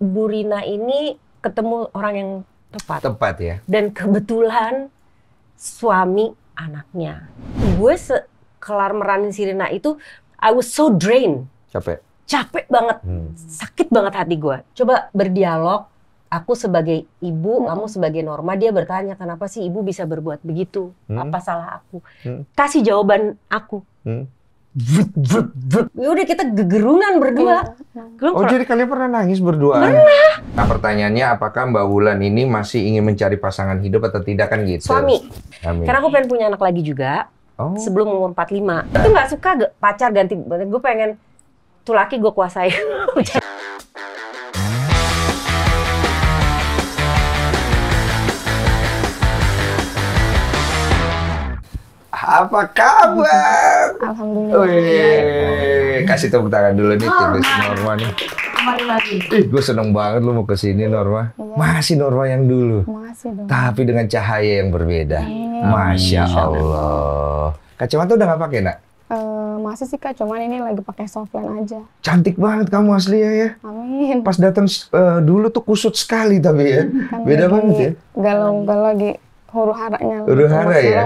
Bu Rina ini ketemu orang yang tepat. Tepat ya. Dan kebetulan suami anaknya. Gue kelar meranin si Rina itu, I was so drained. Capek banget, sakit banget hati gue. Coba berdialog, aku sebagai ibu, kamu sebagai Norma, dia bertanya kenapa sih ibu bisa berbuat begitu? Apa salah aku? Kasih jawaban aku. Udah kita gegerungan berdua. Oh jadi kalian pernah nangis berdua? Pernah. Nah pertanyaannya apakah Mbak Wulan ini masih ingin mencari pasangan hidup atau tidak kan gitu? Suami. Karena aku pengen punya anak lagi juga. Sebelum umur 45. Itu nggak suka pacar ganti. Gue pengen tuh laki gue kuasai. Apa kabar? Alhamdulillah. Wih, kasih tepuk tangan dulu nih tim Norma nih. Gue seneng banget lu mau kesini Norma. Iya. Masih Norma yang dulu. Masih dong. Tapi dengan cahaya yang berbeda. Masya Allah. Kacamata udah nggak pakai nak? Masih sih Kak, cuman ini lagi pakai softline aja. Cantik banget kamu asli ya. Amin. Pas datang dulu tuh kusut sekali tapi ya. Kan Beda banget ya. Galau-galau lagi huru haranya. Huru hara ya?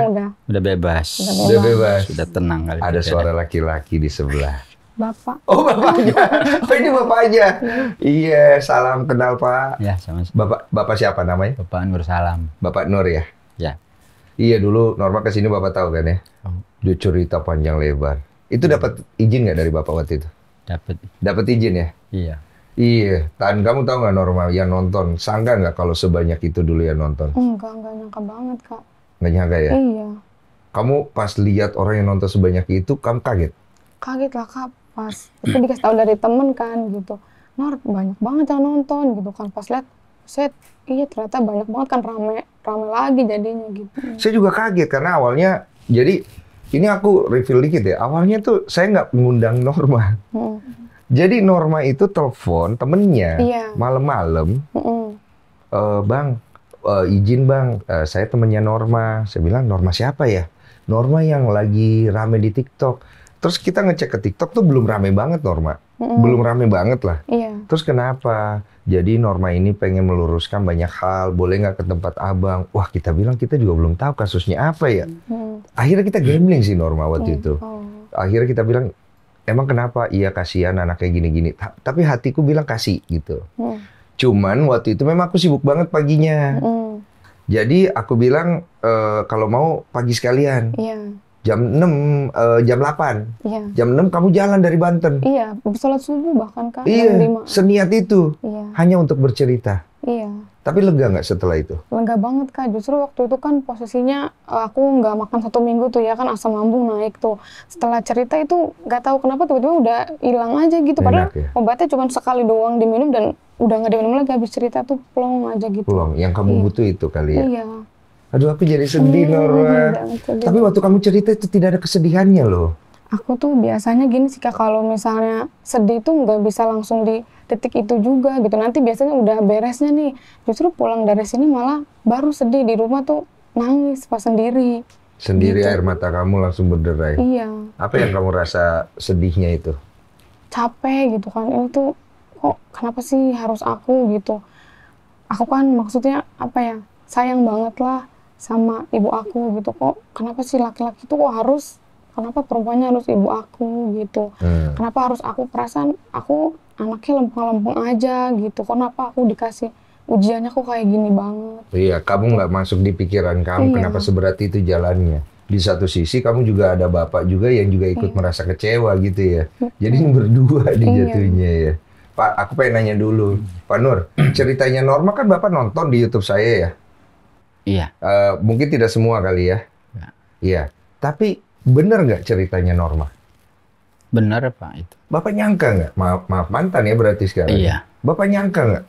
Udah bebas. Udah bebas. Sudah tenang kali. Ada suara laki-laki di sebelah. Bapak. Oh bapaknya. Oh ini bapaknya. Iya, salam kenal Pak. Ya, sama. Bapak siapa namanya? Bapak Nur Salam. Bapak Nur ya? Ya. Iya dulu Norma kesini Bapak tahu kan ya? Dia cerita panjang lebar. Itu dapat izin nggak dari Bapak waktu itu? Dapat. Dapat izin ya? Iya. Iya. Tan kamu tahu nggak Norma yang nonton? Sangka nggak kalau sebanyak itu dulu yang nonton? Enggak nyangka banget Kak. Nggak nyangka ya? Iya. Kamu pas lihat orang yang nonton sebanyak itu, kamu kaget? Kaget lah Kak, pas itu dikasih tahu dari temen kan gitu. Nor, banyak banget yang nonton gitu kan. Pas lihat, set, iya ternyata banyak banget kan, rame lagi jadinya gitu. Saya juga kaget karena awalnya, jadi ini aku reveal dikit ya. Awalnya tuh saya nggak mengundang Norma. Jadi Norma itu telepon temennya malam-malam. Bang, izin bang, saya temennya Norma. Saya bilang Norma siapa ya? Norma yang lagi rame di TikTok. Terus kita ngecek ke TikTok tuh belum rame banget Norma. Belum rame banget lah. Iya. Terus kenapa? Jadi Norma ini pengen meluruskan banyak hal. Boleh nggak ke tempat abang? Wah kita bilang kita juga belum tahu kasusnya apa ya. Akhirnya kita gambling sih Norma waktu itu. Akhirnya kita bilang, emang kenapa? Iya kasihan anaknya gini-gini. Tapi hatiku bilang kasih gitu. Cuman waktu itu memang aku sibuk banget paginya. Jadi aku bilang kalau mau pagi sekalian. Iya. Jam 6, jam 8. Iya. Jam 6 kamu jalan dari Banten. Iya, habis sholat subuh bahkan Kak. Iya, seniat itu. Iya. Hanya untuk bercerita. Iya. Tapi lega nggak setelah itu? Lega banget Kak, justru waktu itu kan posisinya aku nggak makan 1 minggu tuh ya kan, asam lambung naik tuh. Setelah cerita itu nggak tahu kenapa tiba-tiba udah hilang aja gitu. Padahal ya? obatnya cuma sekali doang diminum dan udah nggak diminum lagi, habis cerita tuh plong aja gitu. Plong, yang kamu butuh itu kali ya? Iya. Aduh aku jadi sedih Norma. Tapi waktu kamu cerita itu tidak ada kesedihannya loh. Aku tuh biasanya gini sih Kak, kalau misalnya sedih tuh nggak bisa langsung di titik itu juga gitu. Nanti biasanya udah beresnya nih, justru pulang dari sini malah baru sedih, di rumah tuh nangis pas sendiri. Sendiri gitu. air mata kamu langsung berderai. Iya. Apa yang kamu rasa sedihnya itu? Capek gitu kan, ini tuh kok kenapa sih harus aku gitu. Aku kan maksudnya apa ya, sayang banget lah sama ibu aku gitu. Kok kenapa sih laki-laki tuh kok harus, kenapa perempuannya harus ibu aku gitu. Kenapa harus aku, perasaan aku anaknya lempeng-lempeng aja gitu. Kenapa aku dikasih ujiannya kok kayak gini banget. Iya, kamu nggak masuk di pikiran kamu kenapa seberat itu jalannya. Di satu sisi kamu juga ada bapak juga yang juga ikut merasa kecewa gitu ya. Jadi berdua dijatuhnya ya. Pak, aku pengen nanya dulu. Pak Nur, ceritanya Norma kan Bapak nonton di YouTube saya ya? Iya. Mungkin tidak semua kali ya? Iya. Tapi benar nggak ceritanya Norma? Benar Pak itu. Bapak nyangka nggak? Maaf mantan ya berarti sekarang? Iya. Bapak nyangka nggak?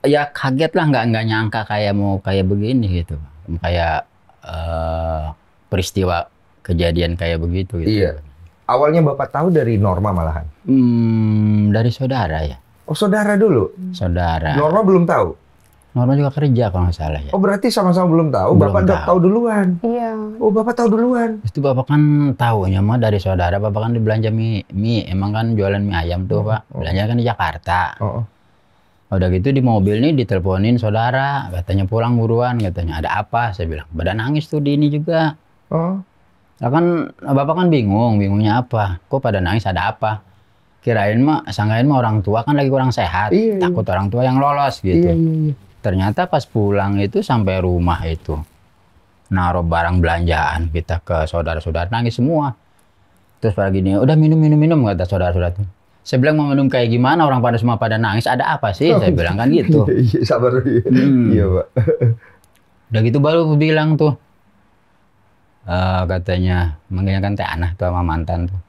Ya kaget lah, nggak nyangka kayak mau kayak begini gitu. Kayak peristiwa kejadian kayak begitu gitu. Iya. Awalnya Bapak tahu dari Norma malahan? Dari saudara ya. Oh saudara dulu? Saudara. Norma belum tahu? Norma juga kerja kalau nggak salah ya. Oh berarti sama-sama belum tahu, Belum Bapak udah tahu duluan? Iya. Oh Bapak tahu duluan? Itu Bapak kan tahunya mah dari saudara, Bapak kan dibelanja mie, emang kan jualan mie ayam tuh Pak, belanja kan di Jakarta. Udah gitu di mobil nih diteleponin saudara, katanya pulang buruan, katanya ada apa? Saya bilang, pada nangis tuh di ini juga. Nah kan Bapak kan bingungnya apa? Kok pada nangis ada apa? Kirain mah, sangkain mah orang tua kan lagi kurang sehat, takut orang tua yang lolos gitu. Ternyata pas pulang itu sampai rumah itu naruh barang belanjaan kita ke saudara-saudara, nangis semua. Terus pada gini, udah minum kata saudara-saudara tuh. Saya bilang mau minum kayak gimana, orang pada semua pada nangis, ada apa sih? Saya bilang kan gitu. Sabar. Iya Pak. Udah gitu baru aku bilang tuh, katanya mengingatkan Teh Anah tuh sama mantan tuh.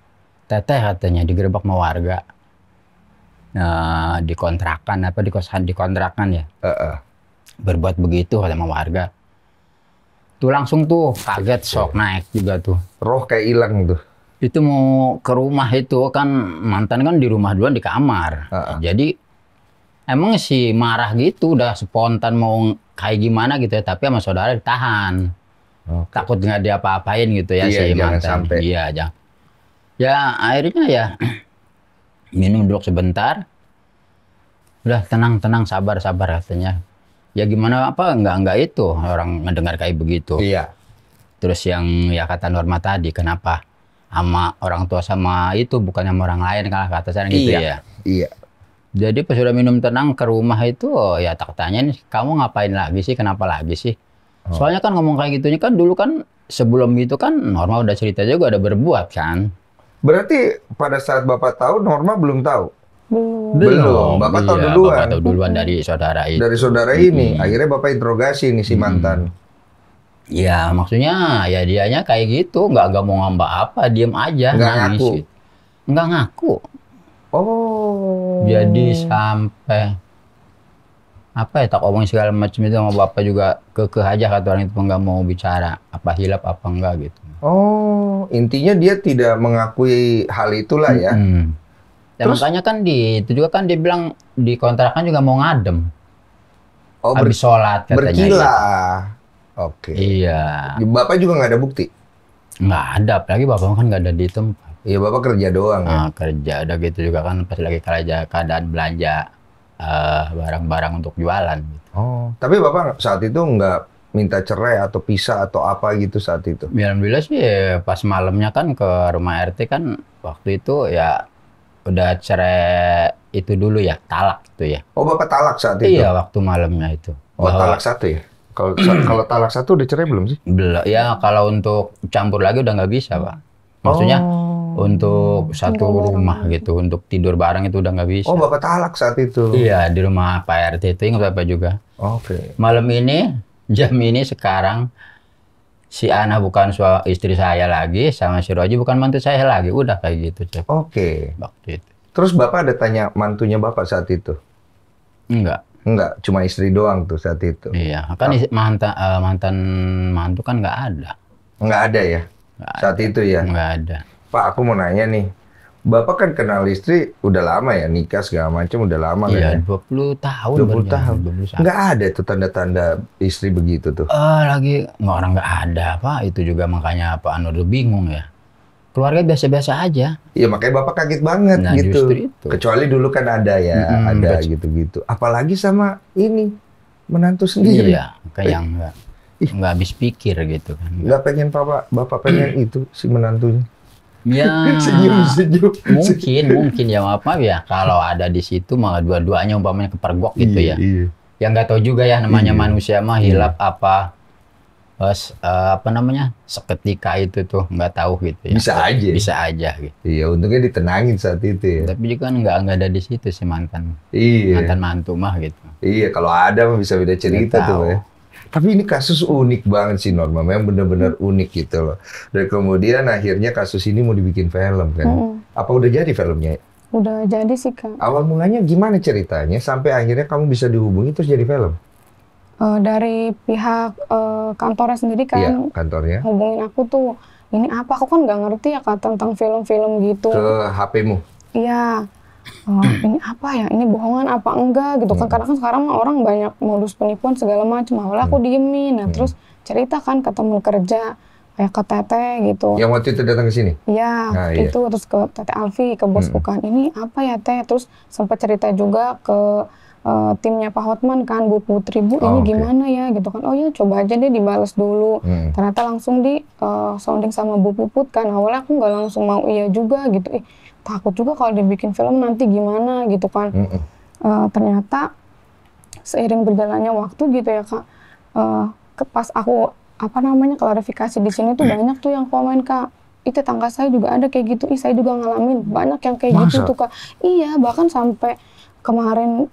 Teteh katanya digerebek sama warga. Dikontrakan apa dikontrakan ya. Berbuat begitu sama warga. Tuh langsung tuh kaget, shock naik juga tuh. Roh kayak hilang tuh. Itu mau ke rumah itu kan mantan kan di rumah duluan di kamar. Jadi emang sih marah gitu, udah spontan mau kayak gimana gitu ya, tapi sama saudara ditahan. Takut nggak diapa-apain gitu ya si mantan. Sampai. Iya, jangan. Ya akhirnya ya minum dulu sebentar. Udah tenang sabar katanya. Ya gimana apa enggak itu orang mendengar kayak begitu. Iya. Terus yang ya kata Norma tadi, kenapa sama orang tua sama itu bukan sama orang lain kalau kata saya gitu ya. Iya. Jadi pas sudah minum tenang ke rumah itu ya tak tanya nih, kamu ngapain lagi sih, kenapa lagi sih? Soalnya kan ngomong kayak gitunya kan dulu kan sebelum itu kan Norma udah cerita juga udah berbuat kan. Berarti pada saat Bapak tahu Norma belum tahu? Belum. Bapak tahu Iya, duluan? Bapak tahu duluan dari saudara itu. Dari saudara ini, akhirnya Bapak interogasi nih si mantan. Ya maksudnya ya dianya kayak gitu, nggak mau ngambak apa, diem aja. Nggak nangis ngaku? Gitu. Nggak ngaku. Oh. Jadi sampai apa ya tak omongin segala macam itu sama Bapak juga kekeh aja kata orang itu nggak mau bicara apa hilap apa enggak gitu. Oh, intinya dia tidak mengakui hal itulah ya. Ya makanya kan itu juga kan dia bilang di kontrakan juga mau ngadem. Oh, habis sholat katanya. Berkilah. Gitu. Oke. Iya. Bapak juga nggak ada bukti? Nggak ada, apalagi Bapak kan nggak ada di tempat. Iya, Bapak kerja doang ya? Kerja, udah gitu juga kan pas lagi keadaan belanja barang-barang untuk jualan. Gitu. Oh, tapi Bapak saat itu nggak minta cerai atau pisah atau apa gitu saat itu? Ya, alhamdulillah sih pas malamnya kan ke rumah RT kan waktu itu ya udah cerai itu dulu ya, talak itu ya. Oh, Bapak talak saat itu? Iya, waktu malamnya itu. Oh, talak satu ya? Kalau talak satu udah cerai belum sih? Belum, ya kalau untuk campur lagi udah nggak bisa Pak. Maksudnya untuk satu rumah gitu, untuk tidur bareng itu udah nggak bisa. Oh, Bapak talak saat itu? Iya, di rumah Pak RT itu, ingat Bapak juga. Oke. Malam ini, jam ini sekarang, si Ana bukan istri saya lagi, sama si Roji bukan mantu saya lagi, udah kayak gitu. Oke. Waktu itu. Terus Bapak ada tanya mantunya Bapak saat itu? Enggak. Enggak, cuma istri doang tuh saat itu? Iya, kan mantan mantu kan nggak ada. Nggak ada ya? Nggak saat ada. Itu ya? Nggak ada. Pak, aku mau nanya nih. Bapak kan kenal istri udah lama ya, nikah segala macam udah lama iya, kan ya? 20 tahun. 20 tahun. Nggak ada tuh tanda-tanda istri begitu tuh? Lagi orang nggak ada Pak, itu juga makanya Pak Anwar bingung ya. Keluarga biasa-biasa aja. Iya, makanya Bapak kaget banget Nah, gitu. justru itu. Kecuali dulu kan ada ya, ada gitu-gitu. Apalagi sama ini, menantu sendiri. Iya, kayak yang nggak habis pikir gitu kan. Nggak pengen Bapak pengen itu si menantunya. Ya, senyum. mungkin ya maaf ya kalau ada di situ malah dua-duanya umpamanya kepergok gitu ya. Iya. Yang nggak tahu juga ya namanya manusia mah hilap apa namanya seketika itu tuh nggak tahu gitu ya. Bisa aja gitu. Iya, untungnya ditenangin saat itu ya. Tapi juga kan nggak ada di situ si mantan mantu mah gitu. Iya, kalau ada bisa beda cerita tuh ya. Tapi ini kasus unik banget sih Norma, memang benar-benar unik gitu loh. Dan kemudian akhirnya kasus ini mau dibikin film kan. Apa udah jadi filmnya? Udah jadi sih Kak. Awal mulanya gimana ceritanya sampai akhirnya kamu bisa dihubungi terus jadi film? Dari pihak kantornya sendiri kan. Iya, kantornya. Hubungin aku tuh, ini apa? Aku kan nggak ngerti ya Kak tentang film-film gitu. Ke HP-mu? Iya. ini apa ya, ini bohongan apa enggak gitu kan, karena kan sekarang orang banyak modus penipuan segala macam. Awalnya aku diemin, nah terus cerita kan ke temen kerja, kayak ke Teteh gitu. Yang waktu itu datang ke sini? Iya, itu terus ke Teteh Alfi, ke bosku kan, ini apa ya Teh, terus sempat cerita juga ke timnya Pak Hotman kan, Bu Putri, Bu ini gimana ya gitu kan. Oh ya coba aja deh dibales dulu. Ternyata langsung di sounding sama Bu Puput kan. Awalnya aku nggak langsung mau iya juga gitu. Takut juga kalau dibikin film nanti gimana gitu kan. Ternyata seiring berjalannya waktu gitu ya Kak, pas aku klarifikasi di sini tuh banyak tuh yang komen, Kak, tetangga saya juga ada kayak gitu, saya juga ngalamin, banyak yang kayak gitu tuh Kak. Iya, bahkan sampai kemarin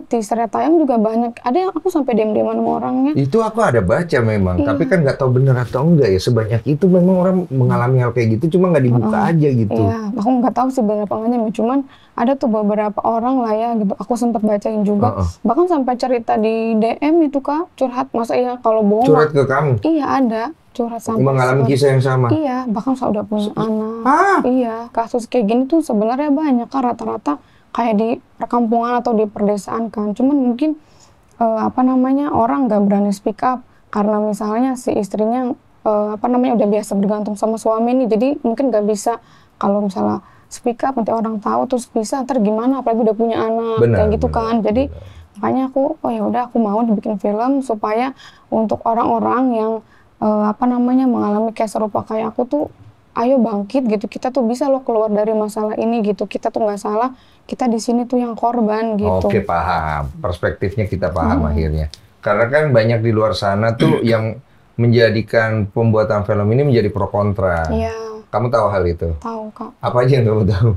teasernya tayang juga banyak, ada yang aku sampai diam-diaman sama orangnya. Itu aku ada baca memang, tapi kan nggak tahu benar atau enggak ya, sebanyak itu memang orang mengalami hal kayak gitu, cuma nggak dibuka aja gitu. Iya, aku nggak tahu sih benar apa enggaknya, cuman ada tuh beberapa orang lah ya gitu, aku sempat bacain juga, bahkan sampai cerita di DM itu Kak, curhat, masa iya kalau bohong. Curhat ke kamu? Iya ada, curhat sampai. Mengalami kisah yang sama? Iya, bahkan saya udah punya anak. Iya, kasus kayak gini tuh sebenarnya banyak Kak, rata-rata kayak di perkampungan atau di perdesaan kan, cuman mungkin orang nggak berani speak up karena misalnya si istrinya udah biasa bergantung sama suami nih, jadi mungkin nggak bisa kalau misalnya speak up nanti orang tahu terus bisa ntar gimana, apalagi udah punya anak kayak gitu kan. Jadi makanya aku aku mau dibikin film supaya untuk orang-orang yang mengalami kayak serupa kayak aku tuh, ayo bangkit gitu, kita tuh bisa loh keluar dari masalah ini gitu, kita tuh nggak salah, kita di sini tuh yang korban gitu. Oke, paham, perspektifnya kita paham akhirnya. Karena kan banyak di luar sana tuh yang menjadikan pembuatan film ini menjadi pro kontra. Iya. Kamu tahu hal itu? Tahu Kak. Apa aja yang kamu tahu?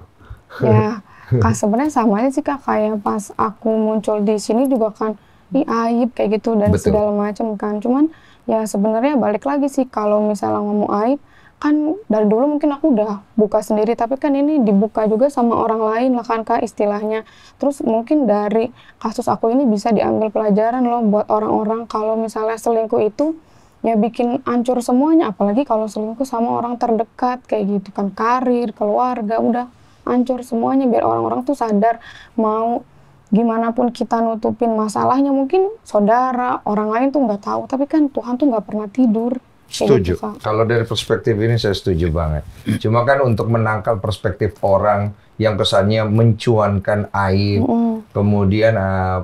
Ya, Kak, sebenarnya sama aja sih Kak, kayak pas aku muncul di sini juga kan, aib kayak gitu dan segala macam kan. Cuman ya sebenarnya balik lagi sih, kalau misalnya ngomong aib, kan dari dulu mungkin aku udah buka sendiri, tapi kan ini dibuka juga sama orang lain lah kan Kak istilahnya. Terus mungkin dari kasus aku ini bisa diambil pelajaran loh buat orang-orang kalau misalnya selingkuh itu ya bikin hancur semuanya, apalagi kalau selingkuh sama orang terdekat kayak gitu kan, karir, keluarga, udah hancur semuanya. Biar orang-orang tuh sadar, mau gimana pun kita nutupin masalahnya, mungkin saudara, orang lain tuh nggak tahu, tapi kan Tuhan tuh nggak pernah tidur. Setuju. Kalau dari perspektif ini saya setuju banget. Cuma kan untuk menangkal perspektif orang yang kesannya mencuankan aib, kemudian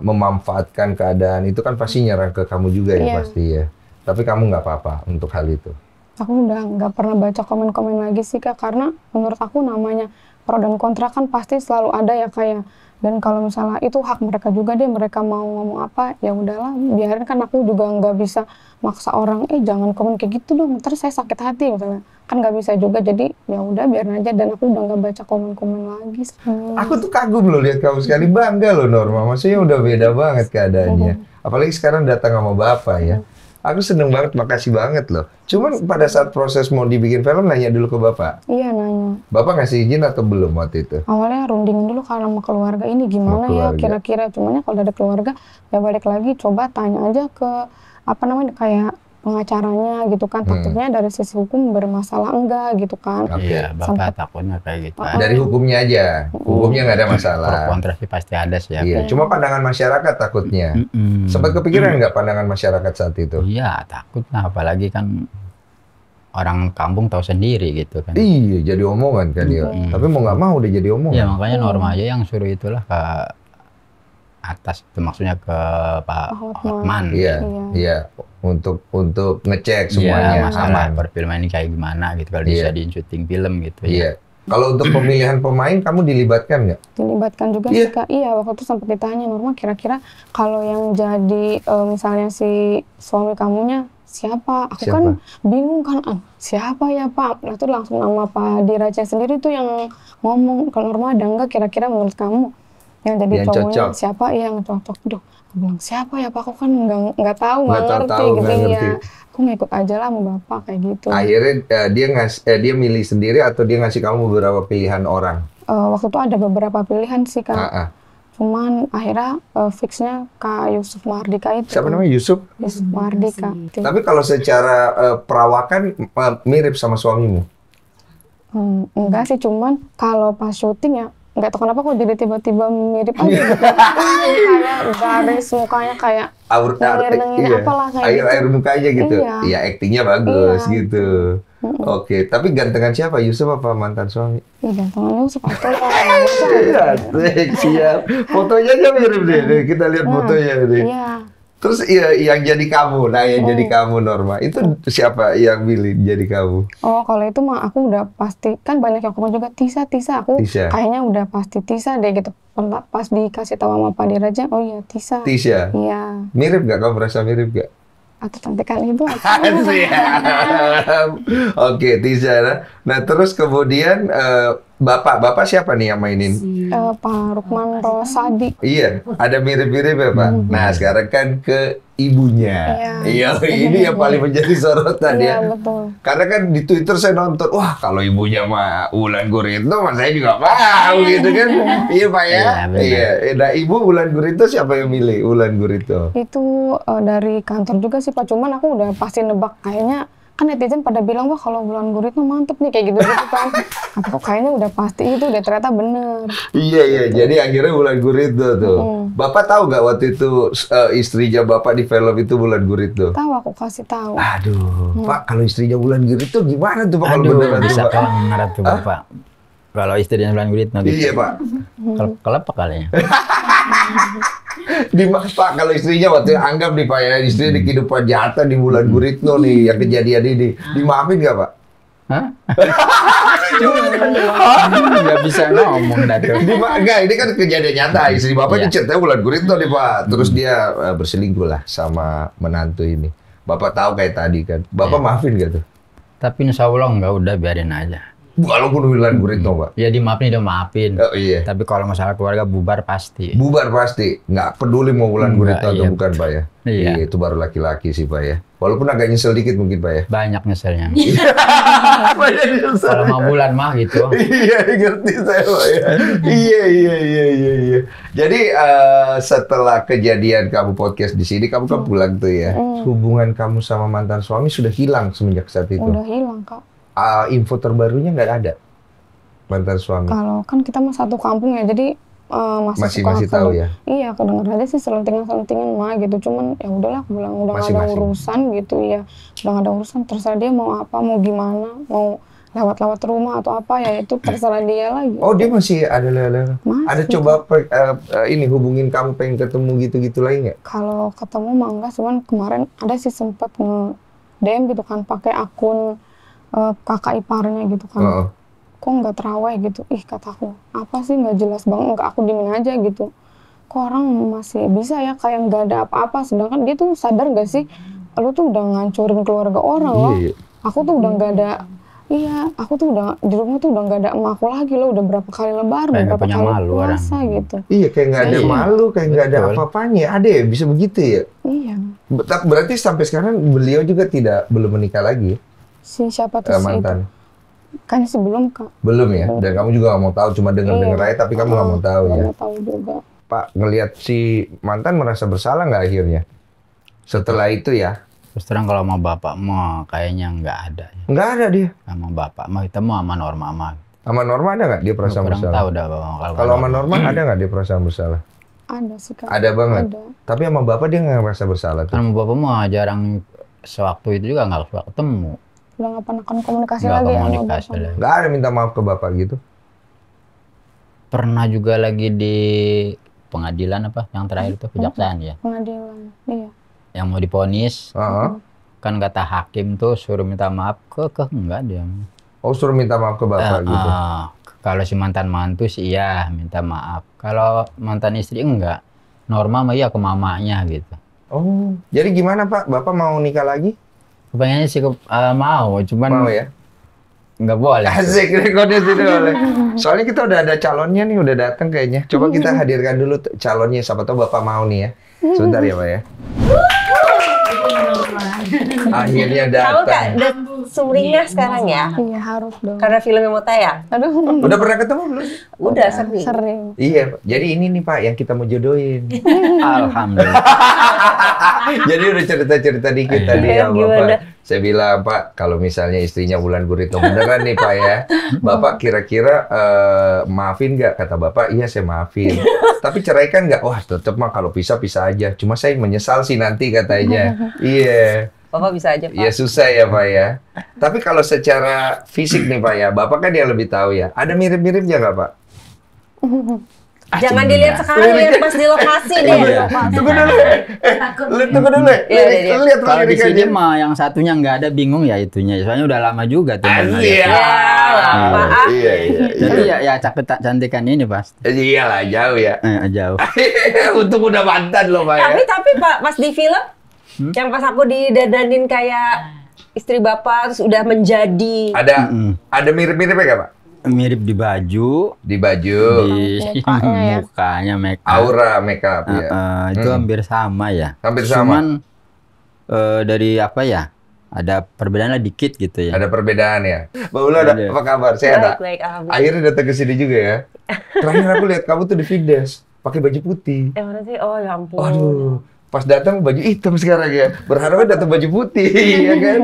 memanfaatkan keadaan, itu kan pasti nyerang ke kamu juga ya pasti ya. Tapi kamu nggak apa-apa untuk hal itu. Aku udah nggak pernah baca komen-komen lagi sih Kak, karena menurut aku namanya pro dan kontra kan pasti selalu ada ya Kak ya. Dan kalau misalnya itu hak mereka juga deh, mereka mau ngomong apa, ya udahlah, biarin, kan aku juga nggak bisa maksa orang, jangan komen kayak gitu dong, ntar saya sakit hati misalnya. Kan nggak bisa juga, jadi ya udah biarin aja, dan aku udah nggak baca komen-komen lagi. Aku tuh kagum loh lihat kamu sekali, bangga loh Norma, maksudnya udah beda banget keadaannya. Apalagi sekarang datang sama Bapak ya. Aku seneng banget, makasih banget loh. Cuman pada saat proses mau dibikin film, nanya dulu ke Bapak? Iya, nanya. Bapak ngasih izin atau belum waktu itu? Awalnya rundingin dulu karena sama keluarga ini gimana ya kira-kira. Cuman ya kalau ada keluarga, ya balik lagi coba tanya aja ke, kayak pengacaranya gitu kan. Takutnya dari sisi hukum bermasalah enggak gitu kan. Iya, Bapak takutnya kayak gitu. Dari hukumnya aja, hukumnya nggak ada masalah. Pro kontra sih pasti ada sih. Iya, cuma pandangan masyarakat takutnya. Sempat kepikiran nggak pandangan masyarakat saat itu? Iya, takut lah, apalagi kan orang kampung tahu sendiri gitu kan. Iya, jadi omongan kan ya. Tapi mau nggak mau udah jadi omongan. Iya, makanya Norma aja yang suruh itulah ke atas, itu maksudnya ke Pak Hotman. Iya. Untuk ngecek semuanya masalah perfilman ini kayak gimana gitu, kalau bisa di syuting film gitu. Iya. Kalau untuk pemilihan pemain kamu dilibatkan nggak? Dilibatkan juga sih Kak. Iya, waktu itu sempat ditanya, Norma kira-kira kalau yang jadi misalnya si suami kamunya siapa? Aku kan bingung kan, siapa ya Pak? Nah itu langsung nama Pak Diraja sendiri tuh yang ngomong, kalau Norma ada nggak kira-kira menurut kamu yang jadi cowoknya siapa yang cocok? Duh, aku bilang siapa ya Pak? Aku kan nggak tahu, nggak ngerti gitu ya. Aku ngikut aja lah sama Bapak kayak gitu. Akhirnya dia milih sendiri atau dia ngasih kamu beberapa pilihan orang? Waktu itu ada beberapa pilihan sih Kak. Cuman akhirnya fixnya Kak Yusuf Mardika itu. Siapa namanya Yusuf? Yusuf Mardika. Tapi kalau secara perawakan mirip sama suamimu? Enggak sih, cuman kalau pas syuting ya nggak tahu kenapa kok jadi tiba-tiba mirip aja gitu. Kayak garis mukanya kayak nengir-nengir apalah kayak air mukanya gitu. Iya, aktingnya bagus gitu. Oke, tapi gantengan siapa? Yusuf apa mantan suami? Iya, gantengan Yusuf atau Iya, siap. Fotonya aja mirip deh. Kita lihat fotonya deh. Iya. Terus yang jadi kamu, jadi kamu Norma, itu siapa yang milih jadi kamu? Oh, kalau itu mah aku udah pasti, kan banyak yang komen juga Tisa, aku kayaknya udah pasti Tisa deh gitu. Pas dikasih tahu sama Pak Diraja, oh iya Tisa. Tisa? Iya. Mirip gak? Kamu merasa mirip gak? Atau cantikan ibu. Oke, Tisa. Nah, terus kemudian Bapak siapa nih yang mainin? Pak Rukman Rosadi. Iya, ada mirip-mirip ya Pak. Nah, sekarang kan ke ibunya. Iya, ini yang paling menjadi sorotan ya. Iya, betul. Karena kan di Twitter saya nonton, wah kalau ibunya mah Wulan Guritno, saya juga mau gitu kan. Iya Pak ya. Iya. Nah, Ibu Wulan Guritno siapa yang milih Wulan Guritno? Itu dari kantor juga sih Pak. Cuman aku udah pasti nebak kayaknya. Kan netizen pada bilang, wah kalau Wulan Guritno mantep nih, kayak gitu-gitu kan. Aku kayaknya udah pasti itu, deh ternyata bener. Iya, jadi akhirnya Wulan Guritno tuh. Bapak tahu nggak waktu itu istrinya Bapak di film itu Wulan Guritno? Tahu, aku kasih tahu. Aduh, Pak, kalau istrinya Wulan Guritno gimana tuh Pak? Aduh, bisa kelengar tuh Bapak. Kalau istrinya Wulan Guritno gitu. Iya Pak. Kelapa kalinya. Pak, kalau istrinya waktu anggap nih Pak ya, istri di kehidupan nyata di Wulan Guritno nih, yang kejadian ini, dimaafin nggak Pak? Hah? Nggak bisa ngomong dah tuh. Nggak, ini kan kejadian nyata. Istri Bapak ini ceritanya Wulan Guritno nih Pak. Terus dia berselingkuh lah sama menantu ini. Bapak tahu kayak tadi kan. Bapak maafin nggak tuh? Tapi insya Allah nggak, udah biarin aja. Walaupun Wulan Guritno Pak? Ya dimaafin, dia maafin. Oh iya. Tapi kalau masalah keluarga bubar pasti. Bubar pasti. Nggak peduli mau Wulan Guritno atau bukan Pak ya? Iya. Itu baru laki-laki sih Pak ya. Walaupun agak nyesel dikit mungkin Pak ya? Banyak nyeselnya. Banyak nyesel. Kalau mau Wulan mah gitu. Iya, ngerti saya Pak ya. Iya. Jadi setelah kejadian kamu podcast di sini, kamu kan pulang tuh ya. Hubungan kamu sama mantan suami sudah hilang semenjak saat itu? Udah hilang Kak. Info terbarunya nggak ada mantan suami? Kalau kan kita mah satu kampung ya, jadi masih tahu ya? Iya, aku dengar aja sih selentingan mah gitu. Cuman ya udahlah, aku bilang udah nggak ada urusan gitu ya. Udah nggak ada urusan, terserah dia mau apa, mau gimana, mau lewat rumah atau apa ya, itu terserah dia lagi. Oh, dia masih ada lele? Ada coba ini hubungin kamu, pengen ketemu gitu-gitu lagi nggak? Kalau ketemu mah enggak, cuman kemarin ada sih sempat nge-DM gitu kan, pakai akun kakak iparnya gitu kan. Kok nggak terawih gitu, kataku apa sih, nggak jelas banget, nggak, aku diemin aja gitu. Kok orang masih bisa ya kayak nggak ada apa-apa, sedangkan dia tuh sadar nggak sih, lu tuh udah ngancurin keluarga orang loh. Aku tuh udah nggak ada, aku tuh udah di rumah tuh udah nggak ada emak aku lagi loh, udah berapa kali lebaran, berapa kali puasa gitu. Iya, kayak nggak ada malu, kayak nggak ada apa-apanya. Ada ya bisa begitu ya? Iya. Berarti sampai sekarang beliau juga belum menikah lagi? Si siapa tuh mantan? Kan sih belum Kak. Belum ya? Dan kamu juga nggak mau tahu, cuma dengar aja, tapi kamu nggak mau tahu ya? Nggak mau tahu juga. Pak, ngelihat si mantan merasa bersalah nggak akhirnya? Setelah itu ya? Terus terang kalau sama bapak mah kayaknya nggak ada. Nggak ada dia? Sama bapak mah kita mau sama Norma mah. Sama Norma ada nggak dia perasaan bersalah? Tahu dah kalau sama Norma ada nggak dia perasaan bersalah? Ada sih Kak. Ada banget? Ada. Tapi sama bapak dia nggak merasa bersalah tuh? Sama bapak mah jarang, sewaktu itu juga nggak ketemu. Udah nggak pernah komunikasi lagi sama bapak. Nggak ada minta maaf ke bapak gitu? Pernah juga lagi di pengadilan apa yang terakhir itu, kejaksaan ya? Pengadilan, iya. Yang mau divonis, kan kata hakim tuh suruh minta maaf ke enggak dia. Oh, suruh minta maaf ke bapak gitu? Kalau si mantan mantu sih iya minta maaf. Kalau mantan istri enggak. Norma mah iya ke mamanya gitu. Oh, jadi gimana Pak? Bapak mau nikah lagi? Kepengennya sih mau, cuman mau ya? Nggak boleh. Asik, rekodnya tidak boleh. Soalnya kita udah ada calonnya nih, udah datang kayaknya. Coba kita hadirkan dulu calonnya, siapa tahu Bapak mau nih ya. Sebentar ya Pak ya. Akhirnya datang. sumringah sekarang ya? Iya harus dong. Karena filmnya mau tayang? Aduh. Udah pernah ketemu belum? Udah sering. Sering. Iya, jadi ini nih Pak yang kita mau jodohin. Alhamdulillah. Jadi udah cerita-cerita dikit tadi ya Gimana? Bapak. Saya bilang Pak, kalau misalnya istrinya Wulan Guritno beneran nih Pak ya, Bapak kira-kira maafin nggak? Kata Bapak, iya saya maafin. Tapi ceraikan nggak? Wah tetep mah kalau pisah aja. Cuma saya menyesal sih nanti katanya. Iya. Bapak bisa aja Pak. Ya susah ya Pak ya. Tapi kalau secara fisik nih Pak ya, Bapak kan yang lebih tahu ya. Ada mirip-miripnya nggak Pak? Jangan dilihat sekarang, lihat pas di lokasi deh. Tunggu dulu. Tunggu dulu. Lihat Kalau di sini lirikanya. mah yang satunya nggak ada bingung ya itunya. Soalnya udah lama juga tuh. Iya. Maaf. Iya. Jadi ya cantikan ini pasti. Iyalah jauh ya. Jauh. Untung udah mantan loh Pak ya. Tapi Pak, pas di film, yang pas aku didadanin kayak istri Bapak, terus udah menjadi. Ada mirip-miripnya nggak Pak? Mirip di baju, Di baju, di mukanya make up. aura makeup ya. Itu hampir sama ya. Hampir sama. Cuman dari apa ya? Ada perbedaan lah dikit gitu ya. Ada perbedaan ya. Mbak Ula, apa kabar? Sehat? Baik, alhamdulillah. Akhirnya datang ke sini juga ya. Terakhir aku lihat kamu tuh di Figdes, pakai baju putih. Mana sih? Oh ya ampun. Waduh, pas datang baju hitam sekarang ya. Berharapnya datang baju putih, ya kan?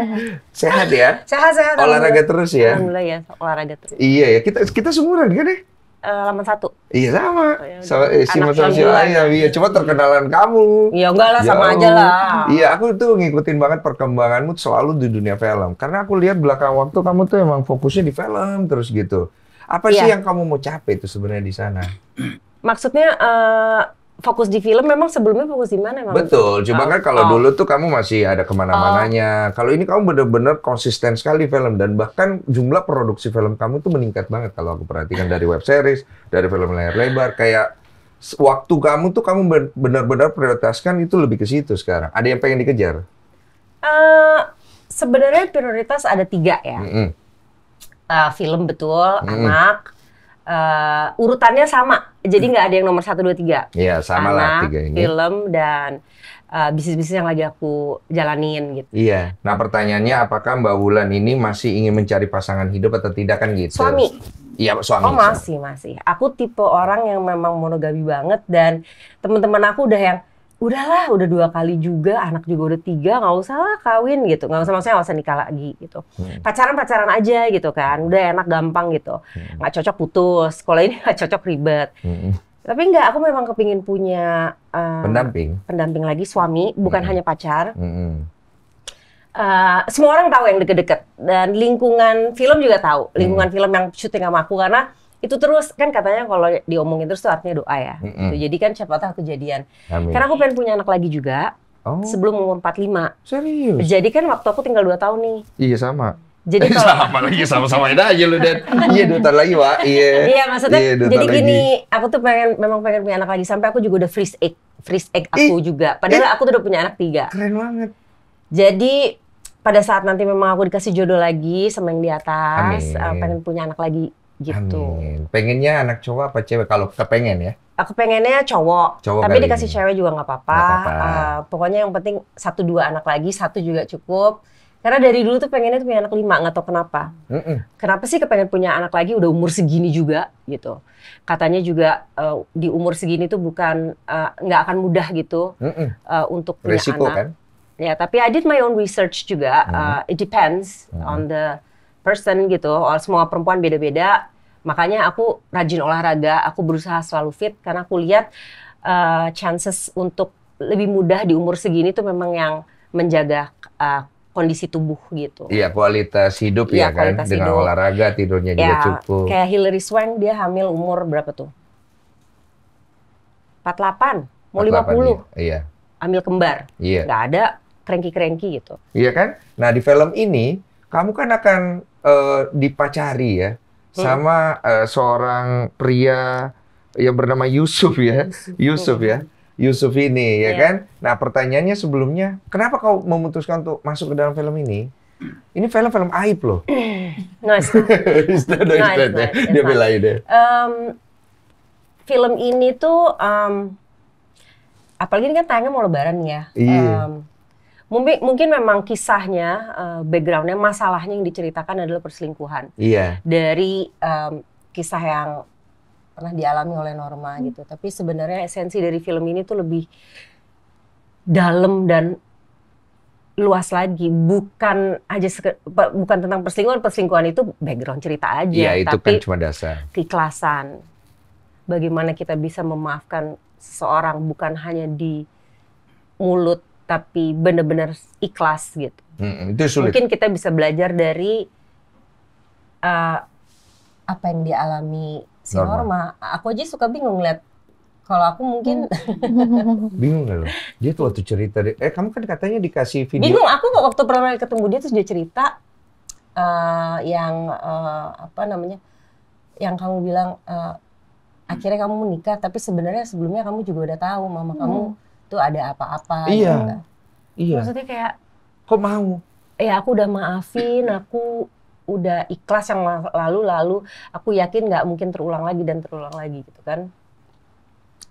Sehat ya? Sehat. Olahraga terus ya? Alhamdulillah ya, olahraga terus. Iya ya, kita seumuran kan ya? Laman 1. Iya sama. Anak Sama si Ayah, iya. Cuma terkenalan kamu. Ya enggak lah, sama aja lah. Iya, aku tuh ngikutin banget perkembanganmu selalu di dunia film. Karena aku lihat belakang waktu kamu tuh emang fokusnya di film terus gitu. Apa sih yang kamu mau capai itu sebenarnya di sana? Maksudnya fokus di film, memang sebelumnya fokus di mana? Betul, cuma kan kalau dulu tuh kamu masih ada kemana-mananya. Kalau ini kamu bener-bener konsisten sekali film, dan bahkan jumlah produksi film kamu tuh meningkat banget kalau aku perhatikan dari web series, dari film layar lebar. Kayak waktu kamu tuh kamu benar-benar prioritaskan itu lebih ke situ sekarang. Ada yang pengen dikejar? Sebenarnya prioritas ada 3 ya. Film betul, anak. Urutannya sama, jadi nggak ada yang nomor 1, 2, 3. Iya, sama lah 3 ini. Film dan bisnis-bisnis yang lagi aku jalanin gitu. Iya. Nah pertanyaannya, apakah Mbak Wulan ini masih ingin mencari pasangan hidup atau tidak kan gitu? Suami. Iya, suami. Oh masih. Aku tipe orang yang memang monogami banget, dan teman-teman aku udah yang udahlah, udah 2 kali juga, anak juga udah 3, nggak usah lah kawin gitu, maksudnya nggak usah nikah lagi gitu. Pacaran aja gitu kan, udah enak gampang gitu, nggak cocok putus, kalau ini nggak cocok ribet. Tapi nggak, aku memang kepingin punya pendamping lagi, suami, bukan hanya pacar. Semua orang tahu yang deket-deket, dan lingkungan film juga tahu, lingkungan film yang syuting sama aku, karena itu terus kan katanya kalau diomongin terus tuh artinya doa ya. Jadi kan siapa tahu kejadian. Amin. Karena aku pengen punya anak lagi juga sebelum umur 45. Serius? Jadi kan waktu aku tinggal 2 tahun nih. Iya sama. Jadi kalau sama-sama aja lu, Dan. Iya 2 tahun lagi, Wak. Iya, maksudnya jadi gini, lagi. aku tuh memang pengen punya anak lagi, sampai aku juga udah freeze egg aku juga. Padahal aku tuh udah punya anak 3. Keren banget. Jadi pada saat nanti memang aku dikasih jodoh lagi sama yang di atas, pengen punya anak lagi. Gitu. Amin. Pengennya anak cowok apa cewek? Kalau kepengen ya? Aku pengennya cowok tapi dikasih cewek juga nggak apa-apa. Pokoknya yang penting 1-2 anak lagi, 1 juga cukup. Karena dari dulu tuh pengennya tuh punya anak 5, nggak tahu kenapa. Kenapa sih kepengen punya anak lagi udah umur segini juga gitu. Katanya juga di umur segini tuh bukan nggak akan mudah gitu untuk punya resiko, anak. Kan? Ya, tapi I did my own research juga. It depends on the person gitu. Semua perempuan beda-beda. Makanya aku rajin olahraga, aku berusaha selalu fit karena aku lihat chances untuk lebih mudah di umur segini tuh memang yang menjaga kondisi tubuh gitu. Iya, kualitas hidup ya kan, dengan hidup. Olahraga, tidurnya juga cukup. Kayak Hilary Swank, dia hamil umur berapa tuh? 48, mau 50. Iya. Hamil kembar. Iya. Nggak ada cranky gitu. Iya kan? Nah di film ini, kamu kan akan dipacari ya, sama seorang pria yang bernama Yusuf ya. Yusuf ini ya kan. Nah pertanyaannya sebelumnya, kenapa kau memutuskan untuk masuk ke dalam film ini? Ini film aib loh. Nice. Dia belain deh. Film ini tuh apalagi ini kan tayangnya mau Lebaran ya. Mungkin memang kisahnya, backgroundnya, masalahnya yang diceritakan adalah perselingkuhan. Iya. Dari kisah yang pernah dialami oleh Norma gitu. Tapi sebenarnya esensi dari film ini tuh lebih dalam dan luas lagi, bukan tentang perselingkuhan itu background cerita aja, iya, itu tapi kan cuma dasar. Keikhlasan, bagaimana kita bisa memaafkan seseorang bukan hanya di mulut tapi benar-benar ikhlas gitu. Itu sulit. Mungkin kita bisa belajar dari apa yang dialami si Norma. Aku aja suka bingung lihat. Kalau aku mungkin bingung nggak lo? Dia tuh waktu cerita, kamu kan katanya dikasih video. Bingung, aku waktu pertama kali ketemu dia terus dia cerita apa namanya, yang kamu bilang akhirnya kamu menikah, tapi sebenarnya sebelumnya kamu juga udah tahu mama kamu tuh ada apa-apa. Iya, gitu. Iya. Maksudnya kayak, kok mau? Ya aku udah maafin, aku udah ikhlas yang lalu, aku yakin nggak mungkin terulang lagi gitu kan.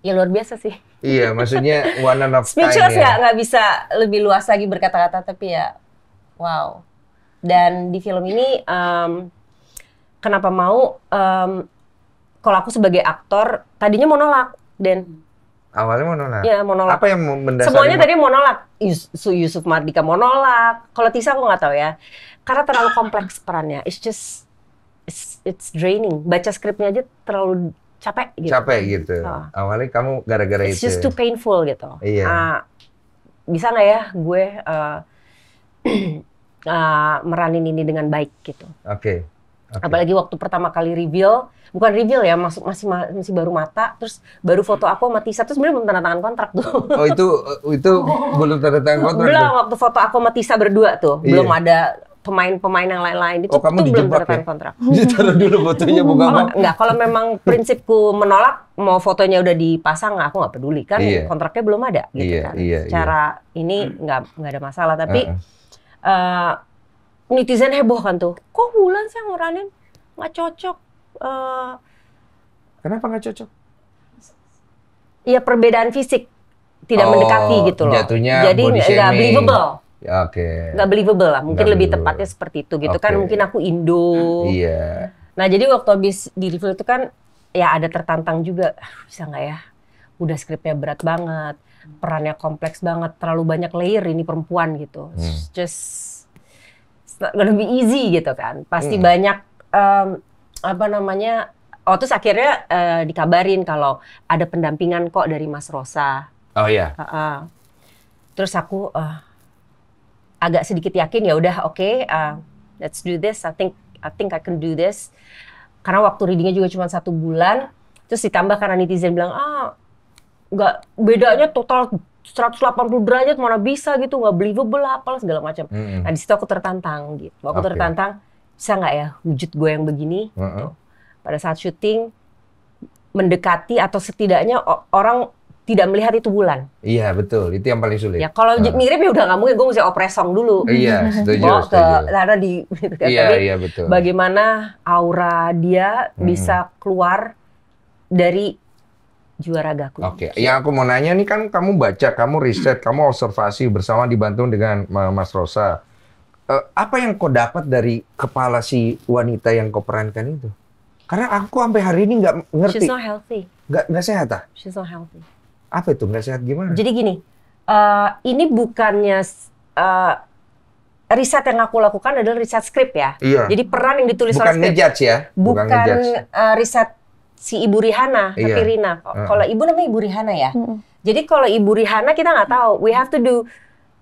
Ya luar biasa sih. Iya, maksudnya one of kind. Speechless ya, nggak bisa lebih luas lagi berkata-kata, tapi ya wow. Dan di film ini kenapa mau? Kalau aku sebagai aktor tadinya mau nolak, Dan awalnya mau nolak. Ya mau nolak. Apa yang mendasari? Semuanya tadi mau nolak. Yusuf Mardika mau nolak. Kalau Tisa aku nggak tahu ya, karena terlalu kompleks perannya. It's draining. Baca skripnya aja terlalu capek gitu. Capek gitu. Awalnya kamu gara-gara itu. It's just too painful gitu. Iya. Bisa nggak ya gue meranin ini dengan baik gitu. Oke. Apalagi waktu pertama kali bukan reveal ya, masih baru mata, terus baru foto aku sama Tisa, terus sebenarnya belum tanda tangan kontrak tuh. Oh itu belum tanda tangan kontrak? Belum, waktu foto aku sama Tisa berdua tuh, belum ada pemain-pemain yang lain-lain. Itu kamu belum tanda tangan kontrak. Ditaruh dulu fotonya, bukan? Enggak, kalau memang prinsipku menolak, mau fotonya udah dipasang, aku nggak peduli kan, kontraknya belum ada gitu kan. Secara ini nggak ada masalah, tapi netizen heboh kan tuh, kok Wulan sih yang ngeranin, nggak cocok. Kenapa nggak cocok? Iya, perbedaan fisik tidak mendekati gitu loh. Jatuhnya jadi nggak believable. Ya, oke. Nggak believable lah, mungkin lebih tepatnya seperti itu gitu kan. Mungkin aku Indo. Iya. Nah jadi waktu habis di review itu kan ya ada tertantang juga, bisa nggak ya? Udah skripnya berat banget, perannya kompleks banget, terlalu banyak layer ini perempuan gitu. Just it's not gonna be easy gitu kan. Pasti banyak terus akhirnya dikabarin kalau ada pendampingan kok dari Mas Rosa. Oh iya. Terus aku agak sedikit yakin, ya udah oke, let's do this. I think I can do this. Karena waktu readingnya juga cuma 1 bulan. Terus ditambah karena netizen bilang nggak, bedanya total 180 derajat, mana bisa gitu, nggak believable lah, apalah segala macam. Nah di situ aku tertantang gitu. Aku tertantang, bisa nggak ya wujud gue yang begini? Gitu. Pada saat syuting mendekati atau setidaknya orang tidak melihat itu Wulan. Iya betul, itu yang paling sulit. Ya kalau mirip ya udah nggak mungkin, gue mesti opress song dulu. Iya, setuju. Lara di, gitu kan. Iya, Tapi iya betul. Bagaimana aura dia bisa keluar dari Juaragaku. Oke, yang aku mau nanya nih kan kamu baca, kamu riset, kamu observasi bersama dibantu dengan Mas Rosa. Apa yang kau dapat dari kepala si wanita yang kau perankan itu? Karena aku sampai hari ini nggak ngerti. She's not healthy. Nggak sehat ah? She's not healthy. Apa itu nggak sehat gimana? Jadi gini, ini bukannya riset yang aku lakukan adalah riset skrip ya. Iya. Jadi peran yang ditulis oleh skrip. Bukan ngejudge ya? Bukan riset si Ibu Rihana, tapi Rina. Kalau Ibu namanya Ibu Rihana ya. Jadi kalau Ibu Rihana kita nggak tahu. We have to do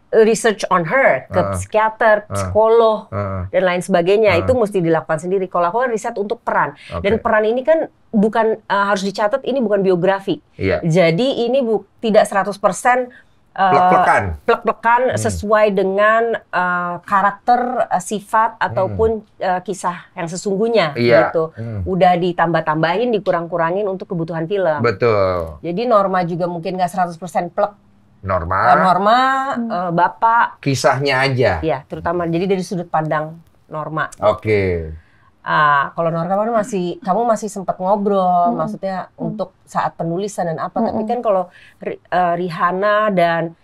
research on her, ke psikiater, psikolog, dan lain sebagainya. Itu mesti dilakukan sendiri. Kalau aku kan riset untuk peran. Dan peran ini kan bukan, harus dicatat, ini bukan biografi. Iya. Jadi ini tidak 100% plek-plekan sesuai dengan karakter, sifat, ataupun kisah yang sesungguhnya. Gitu. Udah ditambah-tambahin, dikurang-kurangin untuk kebutuhan film. Betul. Jadi Norma juga mungkin nggak 100% plek. Norma, Bapak. Kisahnya aja. Iya, terutama jadi dari sudut pandang Norma. Oke. Kalau Norma kan kamu masih sempat ngobrol, maksudnya untuk saat penulisan dan apa. Tapi kan kalau Rihana dan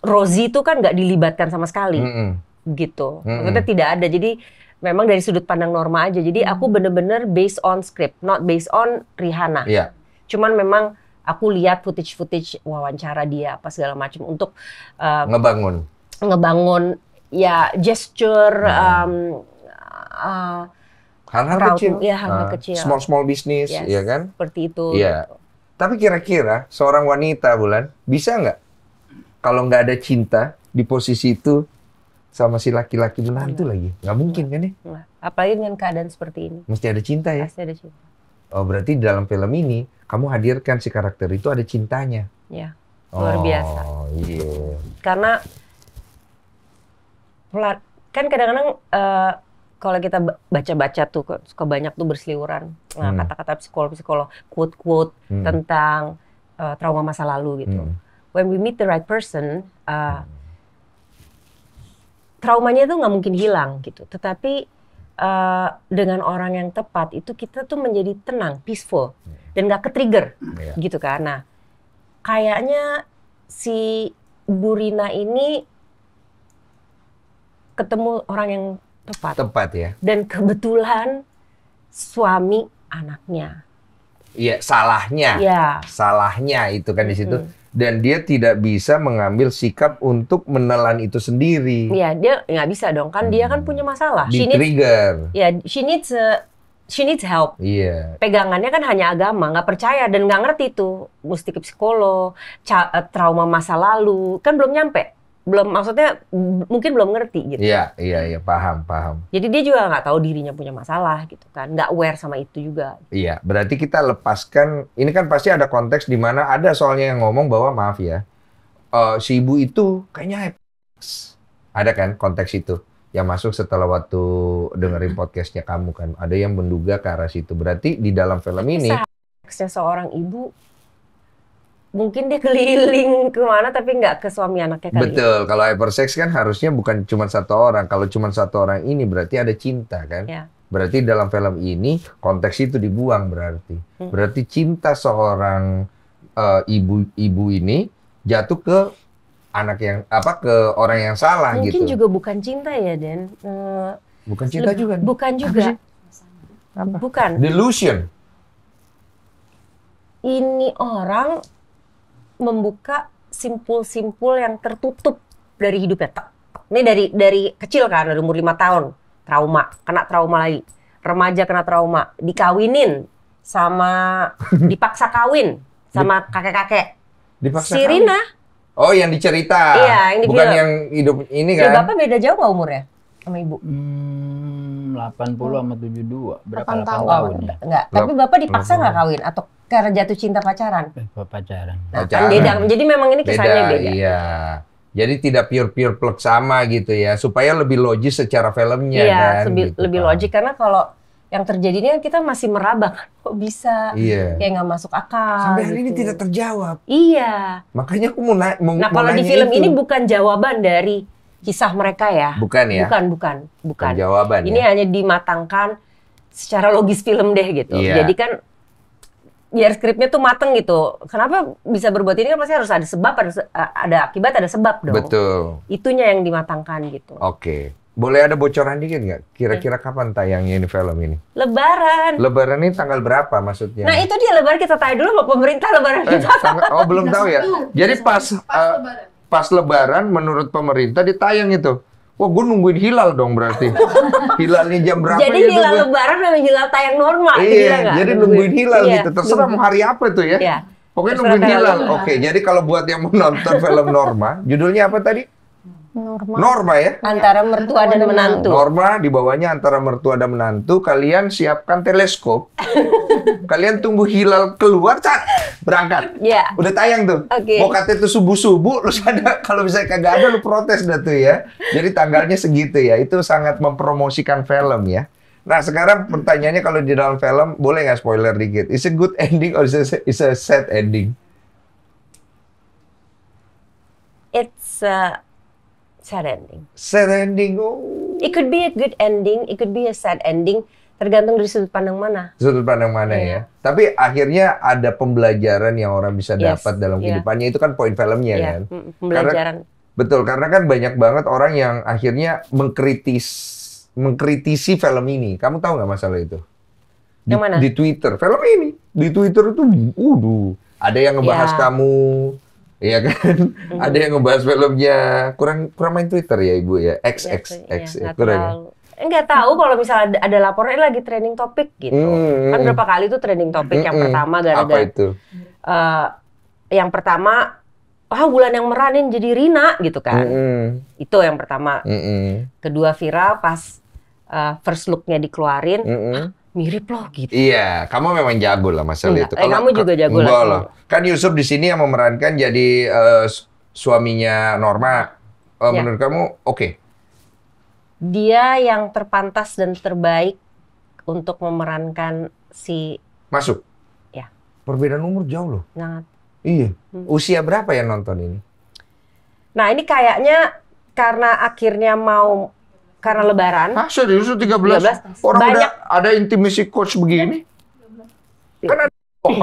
Rosie itu kan nggak dilibatkan sama sekali, gitu. Maksudnya tidak ada. Jadi memang dari sudut pandang Norma aja. Jadi aku bener-bener based on script, not based on Rihanna. Iya. Cuman memang aku lihat footage wawancara dia apa segala macam untuk ngebangun ya gesture, hal-hal kecil, ya hal-hal kecil, small business, yes, ya kan? Seperti itu. Iya. Tapi kira-kira seorang wanita, Bulan, bisa nggak kalau nggak ada cinta di posisi itu sama si laki-laki menantu lagi? Nggak mungkin kan ya? Apalagi dengan keadaan seperti ini. Mesti ada cinta ya? Pasti ada cinta. Oh, berarti dalam film ini kamu hadirkan si karakter itu ada cintanya. Ya, luar biasa. Oh iya. Karena kan kadang-kadang kalau kita baca-baca tuh suka banyak tuh berseliweran kata-kata psikolog, quote-quote tentang trauma masa lalu gitu. When we meet the right person, traumanya itu nggak mungkin hilang gitu. Tetapi dengan orang yang tepat itu kita tuh menjadi tenang, peaceful, dan nggak ke-trigger gitu kan. Nah, kayaknya si Bu Rina ini ketemu orang yang tepat. Tepat ya. Dan kebetulan suami anaknya. Iya, salahnya. Ya. Salahnya itu kan di situ. Dan dia tidak bisa mengambil sikap untuk menelan itu sendiri. Iya, dia nggak bisa dong. Kan dia kan punya masalah. Di-trigger. Ya, she needs help. Iya. Pegangannya kan hanya agama, nggak percaya dan nggak ngerti tuh. Mesti ke psikolog, trauma masa lalu. Kan belum nyampe. Maksudnya mungkin belum ngerti gitu. Iya, paham. Jadi dia juga nggak tahu dirinya punya masalah gitu kan, nggak aware sama itu juga. Iya, berarti kita lepaskan, ini kan pasti ada konteks di mana ada soalnya yang ngomong bahwa maaf ya, si ibu itu kayaknya ada kan konteks itu yang masuk setelah waktu dengerin podcastnya kamu kan, ada yang menduga ke arah situ. Berarti di dalam film ini seorang ibu mungkin dia keliling kemana tapi nggak ke suami anaknya kali. Betul, kalau hypersex kan harusnya bukan cuma satu orang. Kalau cuma satu orang ini berarti ada cinta kan? Ya. Berarti dalam film ini konteks itu dibuang berarti. Berarti cinta seorang ibu ini jatuh ke anak yang ke orang yang salah mungkin gitu. Mungkin juga bukan cinta ya, Den. Bukan cinta juga. Bukan juga. Apa? Bukan. Delusion. Ini orang membuka simpul-simpul yang tertutup dari hidupnya. Ini dari kecil kan, dari umur 5 tahun. Kena trauma lagi. Remaja kena trauma. Dikawinin sama, dipaksa kawin sama kakek-kakek. Dipaksa si Rina. Oh, yang dicerita. Iya, yang bukan yang hidup ini kan. Ya, Bapak beda jauh nggak umurnya sama Ibu? 80 sama 72. Berapa tahun ya? Enggak, tapi Bapak dipaksa nggak kawin? Atau karena jatuh cinta pacaran? Pacaran. Nah, kan beda. Jadi memang ini kesannya beda. Iya. Jadi tidak pure plek sama gitu ya, supaya lebih logis secara filmnya kan. Iya, lebih logis karena kalau yang terjadi ini kan kita masih meraba kan, kok bisa kayak nggak masuk akal. Sampai hari ini tidak terjawab. Iya. Makanya aku mau Nah, kalau di film ini bukan jawaban dari kisah mereka ya. Bukan ya? Bukan. Jawaban. Ini hanya dimatangkan secara logis film deh gitu. Iya. Jadi kan biar skripnya tuh mateng gitu. Kenapa bisa berbuat ini kan pasti harus ada sebab, ada akibat, ada sebab dong. Betul. Itunya yang dimatangkan gitu. Oke. Boleh ada bocoran dikit nggak? Kira-kira kapan tayangnya ini film ini? Lebaran. Lebaran ini tanggal berapa maksudnya? Nah itu dia Lebaran, kita tanya dulu sama pemerintah Lebaran kita. Oh belum tahu ya? Jadi pas Lebaran menurut pemerintah ditayang itu. Wah, gue nungguin hilal dong berarti. Hilalnya jam berapa? Jadi gitu hilal Lebaran memang hilal tayang normal. Iya, jadi nungguin hilal gitu. Terserah mau hari apa tuh ya. Iya. Pokoknya nungguin hilal. Oke, jadi kalau buat yang mau nonton film Norma, judulnya apa tadi? Norma ya? Antara mertua dan menantu. Norma di bawahnya antara mertua dan menantu. Kalian siapkan teleskop. Kalian tunggu hilal keluar, berangkat. Iya. Udah tayang tuh. Mau kata itu subuh-subuh, lu ada kalau misalnya kagak ada lu protes dah tuh ya. Jadi tanggalnya segitu ya. Itu sangat mempromosikan film ya. Nah sekarang pertanyaannya kalau di dalam film boleh nggak spoiler dikit? Is it good ending or is a sad ending? It's a sad ending. Sad ending. Oh. It could be a good ending, it could be a sad ending. Tergantung dari sudut pandang mana. Sudut pandang mana ya. Tapi akhirnya ada pembelajaran yang orang bisa dapat dalam kehidupannya. Itu kan poin filmnya kan. Pembelajaran. Betul, karena kan banyak banget orang yang akhirnya mengkritisi film ini. Kamu tahu nggak masalah itu? Yang mana? Di Twitter, film ini. Di Twitter itu, ada yang ngebahas kamu, ya kan? Ada yang ngebahas filmnya. Kurang main Twitter ya Ibu ya? X. Kurang. Nggak tahu kalau misalnya ada laporan lagi trending topik gitu. Kan berapa kali tuh trending topik. Yang pertama gara-gara. Apa itu? Yang pertama, bulan yang meranin jadi Rina gitu kan. Itu yang pertama. Kedua viral pas first look-nya dikeluarin, mirip loh gitu. Iya, kamu memang jago lah masalah itu. Kamu juga jago lah. Kan Yusuf di sini yang memerankan jadi suaminya Norma. Menurut kamu oke? Dia yang terpantas dan terbaik untuk memerankan si... Masuk? Ya. Perbedaan umur jauh loh. Sangat. Iya. Usia berapa yang nonton ini? Nah ini kayaknya karena akhirnya karena Lebaran. Serius 13? Orang banyak. Udah ada intimacy coach begini? Kan ada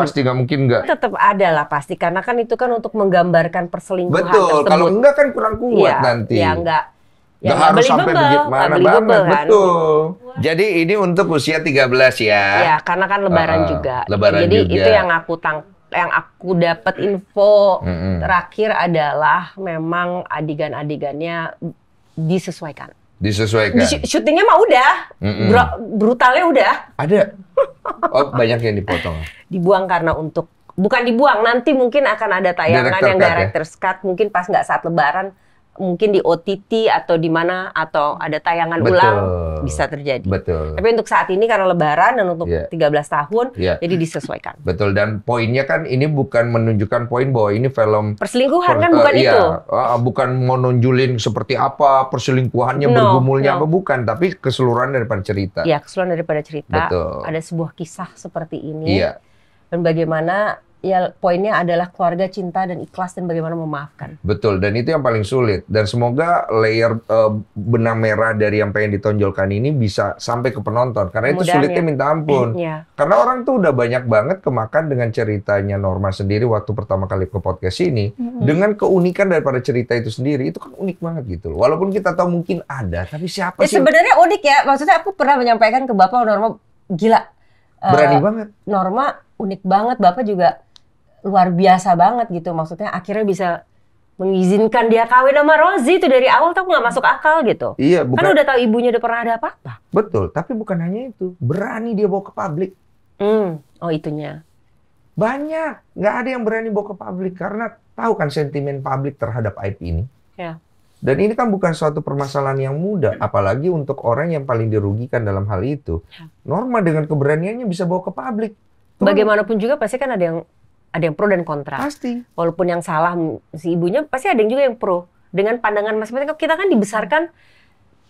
pasti nggak mungkin nggak. Tetap ada lah pasti, karena kan itu kan untuk menggambarkan perselingkuhan tersebut. Betul, kalau enggak kan kurang kuat nanti. Ya enggak. Ya, nggak harus sampai bagaimana banget, kan? Betul. Jadi ini untuk usia 13 ya? Ya, karena kan Lebaran juga. Lebaran jadi juga. Itu yang aku dapat info terakhir adalah memang adegan-adegannya disesuaikan. Syutingnya mah udah, brutalnya udah. Ada. Banyak yang dipotong. Dibuang karena bukan dibuang, nanti mungkin akan ada tayangan yang director's cut, mungkin pas nggak saat Lebaran. Mungkin di OTT atau di mana, atau ada tayangan ulang, bisa terjadi. Betul. Tapi untuk saat ini karena Lebaran dan untuk 13 tahun, jadi disesuaikan. Betul, dan poinnya kan ini bukan menunjukkan poin bahwa ini film perselingkuhan kan bukan itu. Bukan mau nunjulin seperti apa perselingkuhannya, bergumulnya apa, bukan, tapi keseluruhan daripada cerita. Iya, keseluruhan daripada cerita. Betul. Ada sebuah kisah seperti ini. Iya. Dan bagaimana poinnya adalah keluarga, cinta, dan ikhlas, dan bagaimana memaafkan. Betul, dan itu yang paling sulit. Dan semoga layer benang merah dari yang pengen ditonjolkan ini bisa sampai ke penonton. Karena itu sulitnya minta ampun. Karena orang tuh udah banyak banget kemakan dengan ceritanya Norma sendiri waktu pertama kali ke podcast ini. Dengan keunikan daripada cerita itu sendiri, itu kan unik banget gitu loh. Walaupun kita tahu mungkin ada, tapi siapa sih? Sebenarnya unik ya, maksudnya aku pernah menyampaikan ke Bapak, Norma gila. Berani banget. Norma unik banget, Bapak juga luar biasa banget gitu, maksudnya akhirnya bisa mengizinkan dia kawin sama Rozi itu dari awal tuh nggak masuk akal gitu. Iya, bukan. Kan udah tahu ibunya udah pernah ada apa-apa. Betul, tapi bukan hanya itu, berani dia bawa ke publik. Oh itunya. Banyak, nggak ada yang berani bawa ke publik karena tahu kan sentimen publik terhadap aib ini. Ya. Dan ini kan bukan suatu permasalahan yang mudah, apalagi untuk orang yang paling dirugikan dalam hal itu. Norma dengan keberaniannya bisa bawa ke publik. Bagaimanapun juga pasti kan ada yang pro dan kontra. Pasti. Walaupun yang salah si ibunya, pasti ada yang juga yang pro. Dengan pandangan masing-masing. Kita kan dibesarkan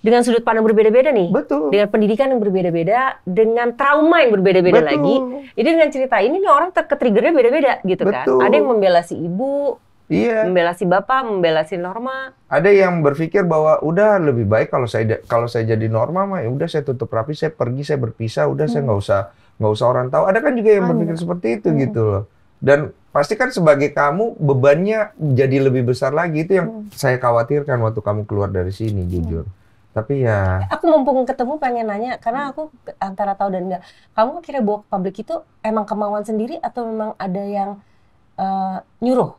dengan sudut pandang berbeda-beda nih. Betul. Dengan pendidikan yang berbeda-beda, dengan trauma yang berbeda-beda lagi. Jadi dengan cerita ini nih orang ke-triggernya beda-beda gitu kan. Ada yang membela si ibu, membela si bapak, membela si Norma. Ada yang berpikir bahwa udah lebih baik kalau saya jadi Norma mah ya udah saya tutup rapi, saya pergi, saya berpisah, udah saya nggak usah orang tahu. Ada kan juga yang berpikir seperti itu gitu loh. Dan pasti kan sebagai kamu bebannya jadi lebih besar lagi. Itu yang saya khawatirkan waktu kamu keluar dari sini, jujur. Tapi ya... Aku mumpung ketemu pengen nanya, karena aku antara tahu dan enggak. Kamu kira bawa ke publik itu emang kemauan sendiri atau memang ada yang nyuruh?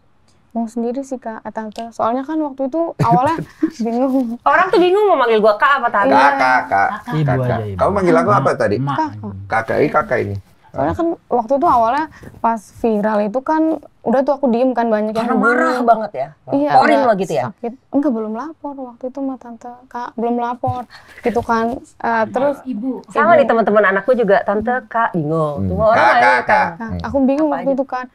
Mau sendiri sih Kak, Tante. Soalnya kan waktu itu awalnya bingung. Orang tuh bingung mau manggil gua Kak apa Tante? Kakak. Kamu manggil aku apa tadi? Kakak ini. Soalnya kan waktu itu awalnya pas viral itu kan udah tuh aku diem kan, banyak yang marah banget ya. Iya. Porin lo gitu ya? Sakit. Enggak, belum lapor waktu itu sama Tante. Kak, belum lapor. Gitu kan. Terus Ibu. Sama nih teman-teman anakku juga Tante, Kak, bingung. Semua orang lain kan. Aku bingung waktu itu kan.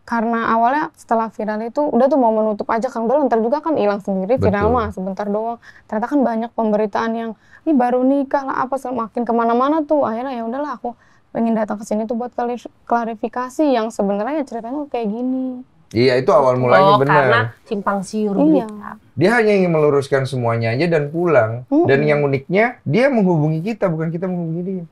Karena awalnya setelah viral itu udah tuh mau menutup aja kan, udah ntar juga kan hilang sendiri, viral mah sebentar doang. Ternyata kan banyak pemberitaan yang ini baru nikah lah apa, semakin kemana-mana tuh. Akhirnya ya udahlah aku pengen datang ke sini tuh buat klarifikasi yang sebenarnya ceritanya kayak gini. Iya, itu awal mulanya benar. Karena simpang siur berita. Dia hanya ingin meluruskan semuanya aja dan pulang. Dan yang uniknya dia menghubungi kita, bukan kita menghubungi dia.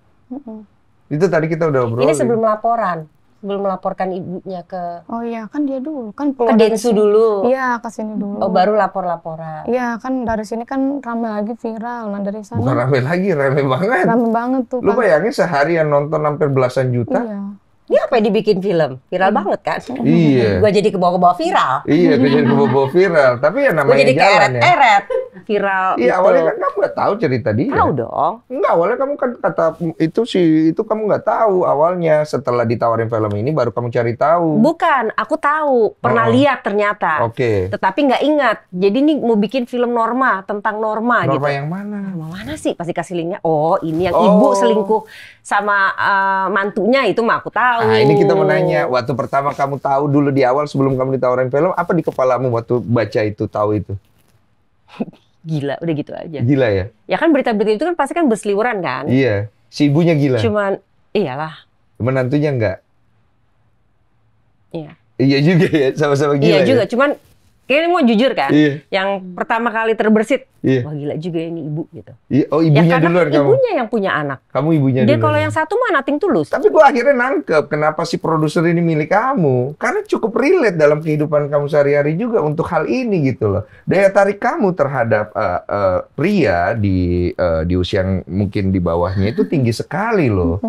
Itu tadi kita udah obrolin. Ini sebelum laporan. Sebelum melaporkan ibunya ke... Oh iya, kan dia dulu. Kan ke Densu dulu? Iya, ke sini dulu. Oh, baru lapor-laporan? Iya, kan dari sini kan rame lagi viral. Nah, dari sana... Bukan rame lagi, rame banget. Rame banget tuh. Lu bayangin sehari yang nonton hampir belasan juta? Iya. Ini apa yang dibikin film? Viral banget kan? Iya. Gua jadi kebawa-kebawa viral. Iya, gue jadi kebawa viral. Tapi ya namanya Gua jadi jalan ya. eret-eret viral. Iya, gitu. awalnya kan kamu nggak tahu cerita dia. Tahu dong. Enggak, awalnya kamu kan kata itu kamu nggak tahu awalnya. Setelah ditawarin film ini baru kamu cari tahu. Bukan, aku tahu. Pernah lihat ternyata. Oke. Tetapi nggak ingat. Jadi nih mau bikin film Norma, tentang Norma gitu. Norma yang mana? Norma mana sih? Pasti kasih linknya. Oh, ini yang ibu selingkuh sama mantunya, itu mah aku tahu. Nah, ini kita mau nanya, waktu pertama kamu tahu dulu di awal sebelum kamu ditawarin film, apa di kepalamu waktu baca itu, tahu itu? Gila, udah gitu aja. Gila ya? Ya kan berita-berita itu kan pasti kan berseliweran kan? Iya. Si ibunya gila? Cuman, iyalah. Menantunya enggak? Iya. Iya juga ya, sama-sama gila. Iya juga, ya? cuman kayaknya mau jujur kan? Iya. Yang pertama kali terbersit, Iya. wah gila juga ini ibu gitu. Iya. Oh, ibunya ya, duluan kamu? Ibunya yang punya anak. Kamu ibunya Dia duluan? kalau yang satu mah nothing tulus. Tapi gua akhirnya nangkep kenapa si produser ini milik kamu. Karena cukup relate dalam kehidupan kamu sehari-hari juga untuk hal ini gitu loh. Daya tarik kamu terhadap pria di usia yang mungkin di bawahnya itu tinggi sekali loh.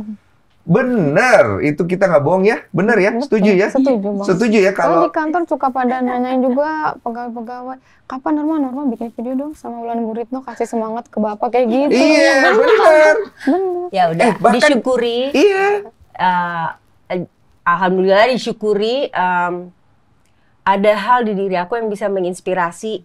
Bener, itu kita nggak bohong ya? Bener ya? Setuju ya? Setuju, Bang. Setuju ya kalau... Di kantor suka pada nanyain juga pegawai-pegawai, kapan Norma bikin video dong sama Wulan Guritno, kasih semangat ke Bapak kayak gitu. Iya, bener. Ya udah, bahkan, disyukuri. Iya. Alhamdulillah disyukuri. Ada hal di diri aku yang bisa menginspirasi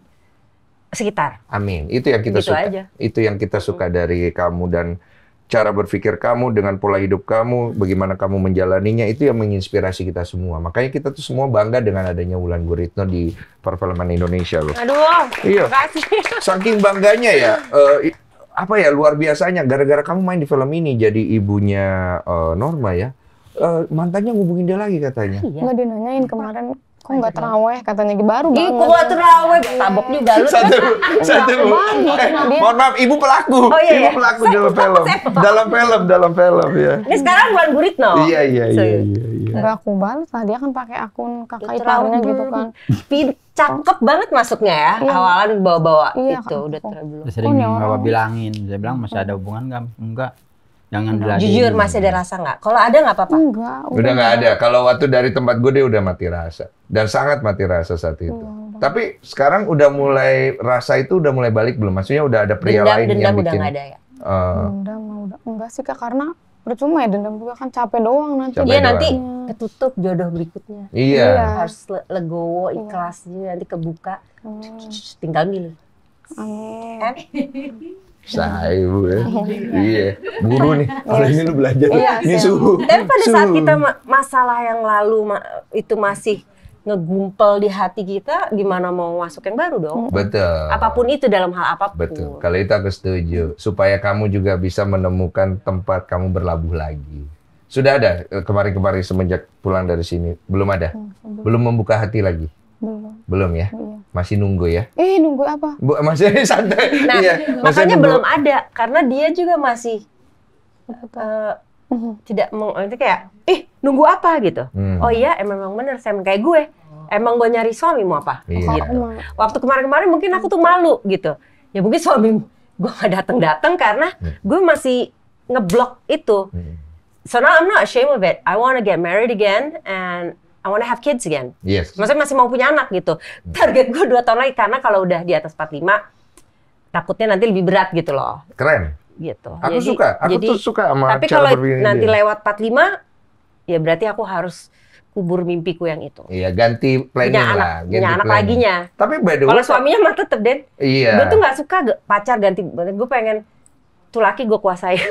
sekitar. Amin. Itu yang kita Gitu suka. aja. Itu yang kita suka dari kamu dan cara berpikir kamu dengan pola hidup kamu, bagaimana kamu menjalaninya, itu yang menginspirasi kita semua. Makanya kita tuh semua bangga dengan adanya Wulan Guritno di perfilman Indonesia loh. Aduh, iya. makasih. Saking bangganya ya, apa ya, luar biasanya. Gara-gara kamu main di film ini jadi ibunya Norma ya, mantannya ngubungin dia lagi katanya. Iya. Nggak dinanyain kemarin, kok nggak terawih katanya, baru banget. Ih, kok nggak terawih? Tabok juga lu. Satu. Mohon maaf, ibu pelaku. Oh, iya, ibu pelaku dalam film ya. Ini sekarang Wulan Guritno. Iya. Nggak aku balas lah, dia kan pakai akun kakak iparnya gitu kan. Cakep banget masuknya ya. Iya. Awalan bawa-bawa Iya, itu kan. udah terlalu. Sering Bapak bilangin, saya bilang masih ada hubungan nggak? Enggak. Jangan diladenin. Jujur masih ada rasa nggak? Kalau ada nggak apa-apa? Enggak. Udah nggak ada. Kalau waktu dari tempat gue dia udah mati rasa. Dan sangat mati rasa saat itu. Tapi sekarang udah mulai, rasa itu udah mulai balik belum? Maksudnya udah ada pria lain yang bikin. Dendam udah nggak ada ya? Dendam udah enggak sih Kak, karena percuma ya dendam juga kan, capek doang nanti. Capek Iya doang. nanti ketutup jodoh berikutnya. Iya. Harus legowo, ikhlas, nanti kebuka. Tinggal milih. Amin. Saya ibu ya. Iya. Buru nih. Kalau ini lu belajar. Ini suhu. Tapi pada saat kita masalah yang lalu itu masih ngegumpel di hati kita, gimana mau masuk yang baru dong? Betul. Apapun itu, dalam hal apapun. Betul. Kalau itu aku setuju. Supaya kamu juga bisa menemukan tempat kamu berlabuh lagi. Sudah ada kemarin-kemarin semenjak pulang dari sini? Belum ada? Belum membuka hati lagi? Belum ya? Iya. Masih nunggu ya? Nunggu apa? Masih santai. Nah, iya. makanya belum ada. Karena dia juga masih tidak itu kayak, nunggu apa gitu. Oh iya, memang bener, Sam, kayak gue. Emang gue nyari suami mau apa? Iya. Gitu. Waktu kemarin-kemarin mungkin aku tuh malu gitu. Ya mungkin suami gue gak datang-datang karena gue masih ngeblok itu. So now I'm not ashamed of it. I want to get married again and I want to have kids again. Yes. Maksudnya masih mau punya anak gitu. Target gue 2 tahun lagi, karena kalau udah di atas 45, takutnya nanti lebih berat gitu loh. Keren. Gitu. Aku tuh suka sama tapi cara kalau berpikir nanti dia. lewat 45, ya berarti aku harus kubur mimpiku yang itu. Iya, ganti planning lah. Punya anak laginya. Tapi by the way, kalau suaminya mah tetep, Den. Iya. Gue tuh nggak suka pacar ganti. Gue pengen tuh laki gue kuasai.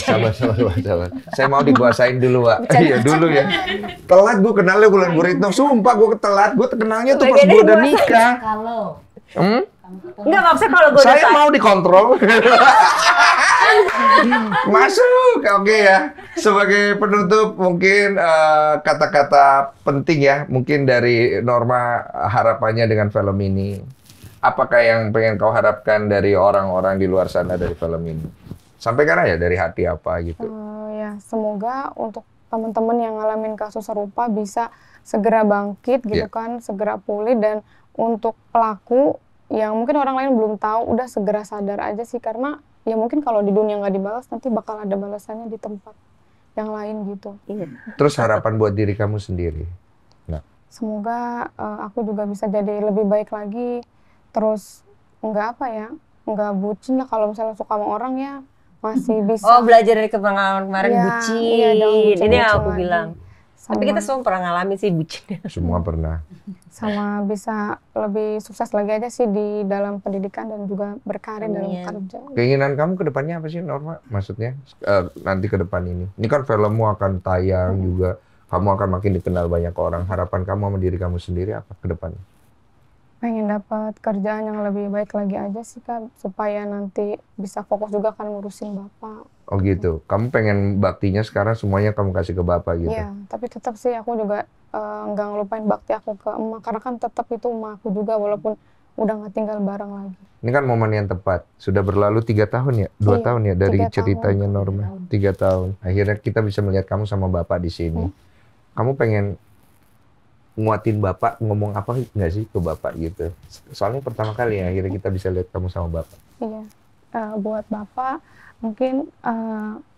Sama. Saya mau dikuasain dulu, Wak. Iya, dulu ya. Telat gue kenalnya Wulan Guritno. Sumpah gue telat. Gue kenalnya tuh pas gue udah nikah. Kalau. Enggak maksudnya kalau gue saya mau dikontrol. Masuk. Oke ya. Sebagai penutup mungkin kata-kata penting ya. Mungkin dari Norma harapannya dengan film ini. Apakah yang pengen kau harapkan dari orang-orang di luar sana dari film ini? Sampaikan aja dari hati apa gitu. Ya, semoga untuk teman-teman yang ngalamin kasus serupa bisa segera bangkit gitu kan, segera pulih. Dan untuk pelaku yang mungkin orang lain belum tahu, udah segera sadar aja sih, karena ya mungkin kalau di dunia nggak dibalas, nanti bakal ada balasannya di tempat yang lain gitu. Terus harapan buat diri kamu sendiri? Nah. Semoga aku juga bisa jadi lebih baik lagi, terus nggak bucin lah. Kalau misalnya suka sama orang ya masih bisa. Oh, belajar dari pengalaman kemarin, bucin. Iya, ini yang aku bilang. Sama, tapi kita semua pernah ngalamin sih bucin. Semua pernah. Sama bisa lebih sukses lagi aja sih di dalam pendidikan dan juga berkarir dalam kerja. Keinginan kamu ke depannya apa sih, Norma? Maksudnya nanti ke depan ini. Ini kan filmmu akan tayang juga. Kamu akan makin dikenal banyak orang. Harapan kamu sama diri kamu sendiri apa ke depannya? Pengen dapat kerjaan yang lebih baik lagi aja sih, Kak. Supaya nanti bisa fokus juga kan ngurusin Bapak. Oh gitu. Kamu pengen baktinya sekarang semuanya kamu kasih ke Bapak gitu? Iya, tapi tetap sih aku juga nggak ngelupain bakti aku ke emak. Karena kan tetap itu emak aku juga, walaupun udah nggak tinggal bareng lagi. Ini kan momen yang tepat. Sudah berlalu 3 tahun ya? 2 tahun ya dari ceritanya Norma? 3 tahun. Akhirnya kita bisa melihat kamu sama Bapak di sini. Kamu pengen nguatin Bapak, ngomong apa nggak sih ke Bapak gitu? Soalnya pertama kali ya akhirnya kita bisa lihat kamu sama Bapak. Iya, buat Bapak mungkin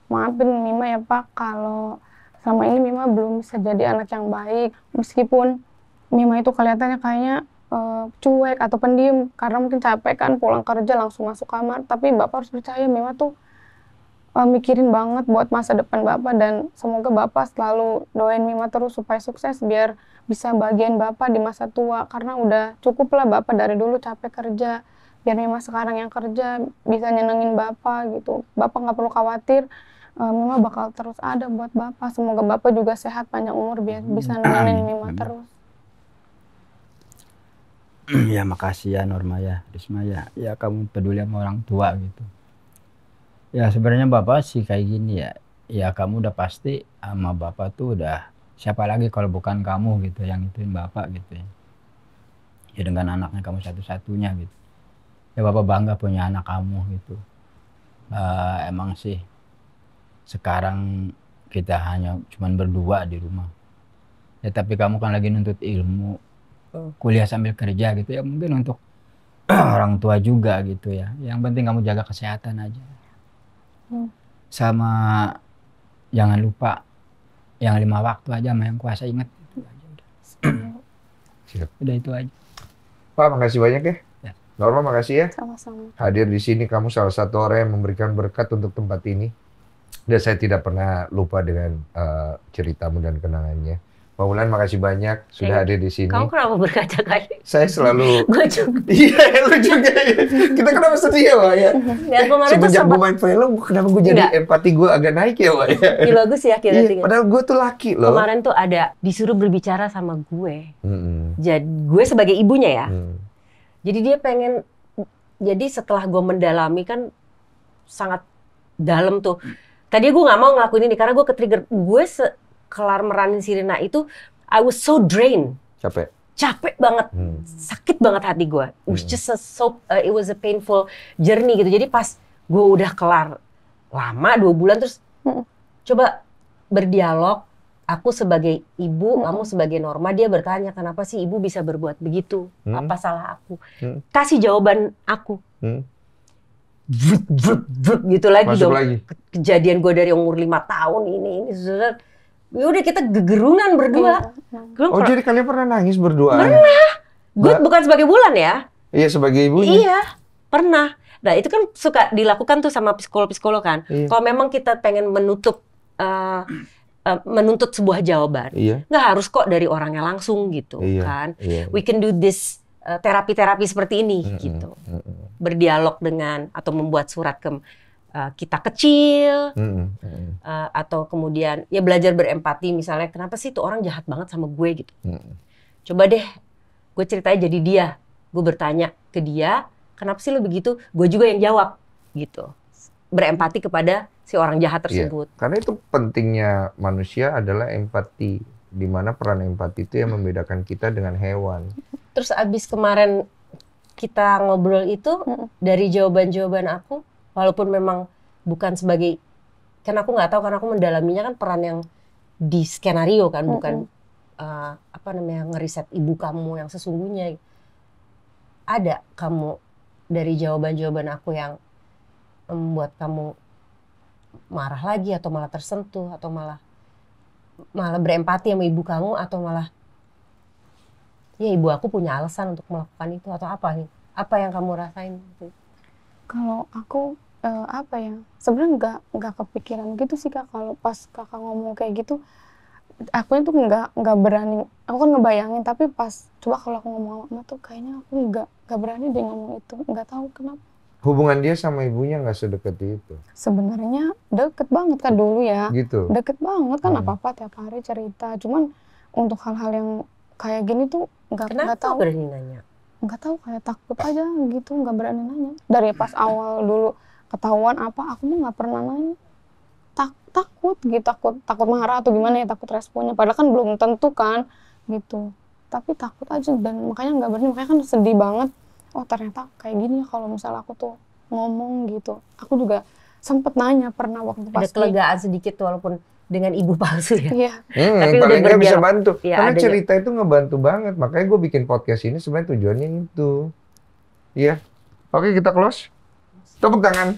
maafin Mima ya Pak, kalau selama ini Mima belum bisa jadi anak yang baik. Meskipun Mima itu kelihatannya kayaknya cuek atau pendiam, karena mungkin capek kan pulang kerja langsung masuk kamar. Tapi Bapak harus percaya Mima tuh mikirin banget buat masa depan Bapak, dan semoga Bapak selalu doain Mima terus supaya sukses biar bisa bagian Bapak di masa tua, karena udah cukup lah Bapak dari dulu capek kerja, biar Mima sekarang yang kerja bisa nyenengin Bapak gitu. Bapak nggak perlu khawatir, Mima bakal terus ada buat Bapak. Semoga Bapak juga sehat panjang umur biar bisa nemenin Mima terus. Ya makasih ya Norma ya, Risma ya. Ya kamu peduli sama orang tua gitu. Ya sebenarnya Bapak sih kayak gini ya. Ya kamu udah pasti sama Bapak tuh udah siapa lagi kalau bukan kamu gitu yang ituin Bapak gitu ya. Ya dengan anaknya kamu satu-satunya gitu. Ya Bapak bangga punya anak kamu gitu. Emang sih sekarang kita hanya cuman berdua di rumah. Ya tapi kamu kan lagi nuntut ilmu, kuliah sambil kerja gitu ya, mungkin untuk orang tua juga gitu ya. Yang penting kamu jaga kesehatan aja. Sama jangan lupa yang 5 waktu aja sama yang kuasa, ingat itu aja udah. Siap. Udah itu aja. Pak, makasih banyak ya. Norma, makasih ya. Sama-sama. Hadir di sini, kamu salah satu orang yang memberikan berkat untuk tempat ini. Dan saya tidak pernah lupa dengan ceritamu dan kenangannya. Pak Wulan, makasih banyak sudah hadir di sini. Kamu kenapa berkaca-kaca? Saya selalu... Gue juga. Iya, lu juga ya. Kita kenapa sedih ya, Pak? Ya? Semenjak gue main film, kenapa gue jadi empati gue agak naik ya, Pak? Iya, bagus ya akhirnya. Iya, padahal gue tuh laki loh. Kemarin tuh ada disuruh berbicara sama gue. Jadi gue sebagai ibunya ya. Jadi dia pengen... Jadi setelah gue mendalami kan sangat dalam tuh. Tadi gue nggak mau ngelakuin ini karena gue ke-trigger. Gue kelar meranin si Rina itu, I was so drained. Capek banget, sakit banget hati gue. It was just it was a painful journey gitu. Jadi pas gue udah kelar lama 2 bulan terus coba berdialog. Aku sebagai ibu, kamu sebagai Norma, dia bertanya kenapa sih ibu bisa berbuat begitu? Apa salah aku? Kasih jawaban aku. Gitu lagi. Masuk dong. Lagi. Kejadian gue dari umur 5 tahun ini sudah. Ya udah kita gegerungan berdua. Oh jadi kalian pernah nangis berdua? Pernah. Gue bukan sebagai Wulan ya. Iya sebagai ibunya. Iya pernah. Nah itu kan suka dilakukan tuh sama psikolog-psikolog kan. Iya. Kalau memang kita pengen menuntut sebuah jawaban, nggak harus kok dari orangnya langsung gitu kan. We can do this terapi-terapi seperti ini gitu. Berdialog dengan atau membuat surat ke kita kecil, atau kemudian ya belajar berempati, misalnya kenapa sih tuh orang jahat banget sama gue gitu. Coba deh gue ceritain jadi dia, gue bertanya ke dia kenapa sih lo begitu, gue juga yang jawab gitu, berempati kepada si orang jahat tersebut. Karena itu pentingnya manusia adalah empati, di mana peran empati itu yang membedakan kita dengan hewan. Terus abis kemarin kita ngobrol itu, dari jawaban-jawaban aku, walaupun memang bukan sebagai, kan aku nggak tahu karena aku mendalaminya kan peran yang di skenario kan, bukan apa namanya ngeriset ibu kamu yang sesungguhnya. Ada kamu dari jawaban-jawaban aku yang membuat kamu marah lagi atau malah tersentuh atau malah berempati sama ibu kamu atau malah ya ibu aku punya alasan untuk melakukan itu atau apa nih? Apa yang kamu rasain? Kalau aku apa ya? Sebenarnya nggak kepikiran gitu sih Kak. Kalau pas Kakak ngomong kayak gitu, aku itu nggak berani. Aku kan ngebayangin, tapi pas coba kalau aku ngomong sama Mama tuh kayaknya aku nggak berani deh ngomong itu. Nggak tahu kenapa. Hubungan dia sama ibunya nggak sedekat itu? Sebenarnya deket banget kan dulu ya. Gitu? Deket banget kan, apa-apa tiap hari cerita. Cuman untuk hal-hal yang kayak gini tuh nggak tahu. Kenapa berani nanya? Nggak tahu, kayak takut aja gitu, nggak berani nanya. Dari pas awal dulu ketahuan apa, aku mah nggak pernah nanya. Takut gitu, takut marah atau gimana ya, takut responnya. Padahal kan belum tentu kan gitu. Tapi takut aja dan makanya nggak berani. Makanya kan sedih banget. Oh ternyata kayak gini kalau misalnya aku tuh ngomong gitu. Aku juga sempet nanya pernah waktu pas ada kelegaan sedikit walaupun dengan ibu palsu ya. Iya. Tapi udah paling nggak bisa bantu. Ya, karena cerita itu ngebantu banget. Makanya gue bikin podcast ini sebenarnya tujuannya itu. Iya. Oke, kita close. Tepuk tangan.